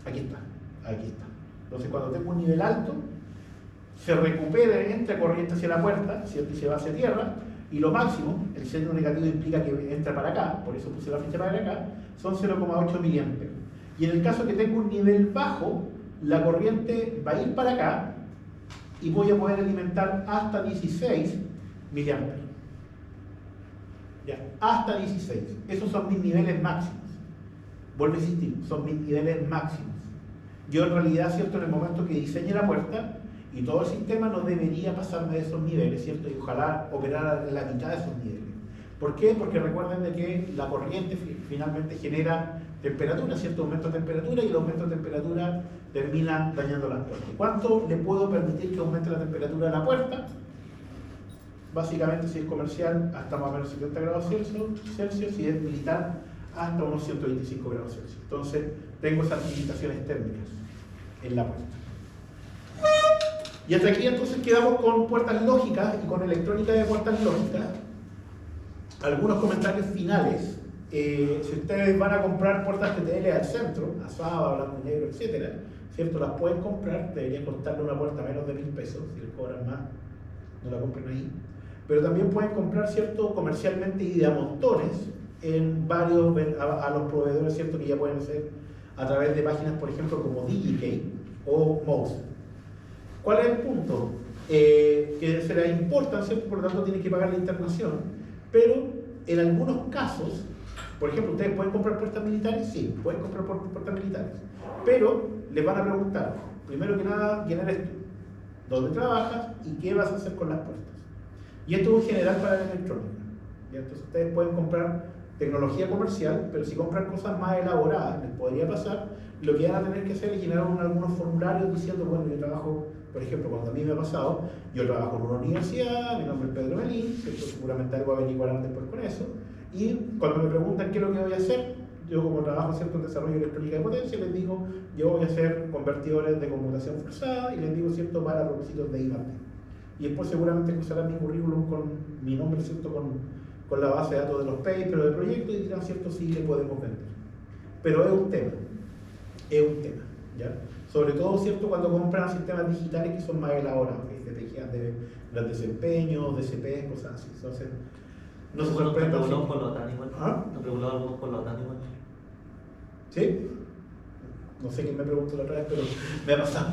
Aquí está, aquí está. Entonces, cuando tengo un nivel alto, se recupera, entra corriente hacia la puerta, ¿cierto?, y se va hacia tierra, y lo máximo, el signo negativo implica que entra para acá, por eso puse la flecha para acá, son 0,8 miliamperes. Y en el caso que tengo un nivel bajo, la corriente va a ir para acá y voy a poder alimentar hasta 16 miliamperes. Ya, hasta 16. Esos son mis niveles máximos. Vuelvo a insistir, son mis niveles máximos. Yo en realidad, ¿cierto?, en el momento que diseñe la puerta y todo el sistema no debería pasarme de esos niveles, ¿cierto? Y ojalá operar en la mitad de esos niveles. ¿Por qué? Porque recuerden de que la corriente finalmente genera temperatura, cierto aumento de temperatura, y el aumento de temperatura termina dañando las puertas. ¿Cuánto le puedo permitir que aumente la temperatura de la puerta? Básicamente, si es comercial, hasta más o menos 70 grados Celsius, si es militar, hasta unos 125 grados Celsius. Entonces, tengo esas limitaciones térmicas en la puerta. Y hasta aquí entonces quedamos con puertas lógicas y con electrónica de puertas lógicas. Algunos comentarios finales. Si ustedes van a comprar puertas TTL al centro, a Saba, blanco y negro, etc., ¿cierto?, las pueden comprar, debería costarle una puerta menos de 1.000 pesos, si les cobran más, no la compren ahí. Pero también pueden comprar, ¿cierto?, comercialmente y de a montones en varios, a los proveedores, ¿cierto?, que ya pueden hacer a través de páginas, por ejemplo, como DigiKey o Mouse. ¿Cuál es el punto? Que se les importa, ¿cierto?, por lo tanto tienen que pagar la internación, pero en algunos casos, por ejemplo, ustedes pueden comprar puertas militares, sí, pueden comprar puertas militares, pero les van a preguntar, primero que nada, ¿quién eres tú? ¿Dónde trabajas? ¿Y qué vas a hacer con las puertas? Y esto es general para la electrónica. ¿Ya? Entonces ustedes pueden comprar tecnología comercial, pero si compran cosas más elaboradas, les podría pasar, lo que van a tener que hacer es llenar algunos formularios diciendo, bueno, yo trabajo, por ejemplo, cuando a mí me ha pasado, yo trabajo en una universidad, mi nombre es Pedro Melín, ¿cierto?, seguramente algo averiguarán después con eso, y cuando me preguntan qué es lo que voy a hacer, yo como trabajo, ¿cierto?, en desarrollo de electrónica de potencia, les digo, yo voy a hacer convertidores de conmutación forzada, y les digo, ¿cierto?, para propósitos de I+D. Y después seguramente cruzarán mi currículum con mi nombre, ¿cierto?, con la base de datos de los papers o de proyectos, y dirán, ¿cierto?, sí, le podemos vender. Pero es un tema, ¿ya? Sobre todo, ¿cierto?, cuando compran sistemas digitales que son más elaborados, que estrategias de gran desempeño, DCP, cosas así. Entonces, no se sorprendan. ¿Te preguntó por la OTAN igual? ¿Ah? ¿Te preguntó algo por la OTAN igual? ¿Sí? No sé quién me preguntó la otra vez, pero me ha pasado.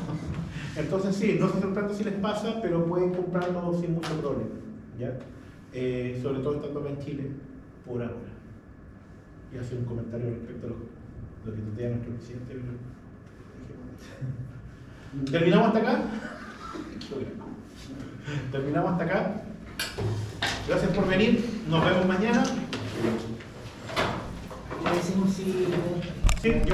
Entonces sí, no se sorprendan si les pasa, pero pueden comprarlo sin mucho problema, ¿ya? Sobre todo estando acá en Chile, por ahora. Y hacer un comentario respecto a lo que tutea nuestro presidente. ¿Terminamos hasta acá? Terminamos hasta acá. Gracias por venir. Nos vemos mañana. Le decimos si... Sí, yo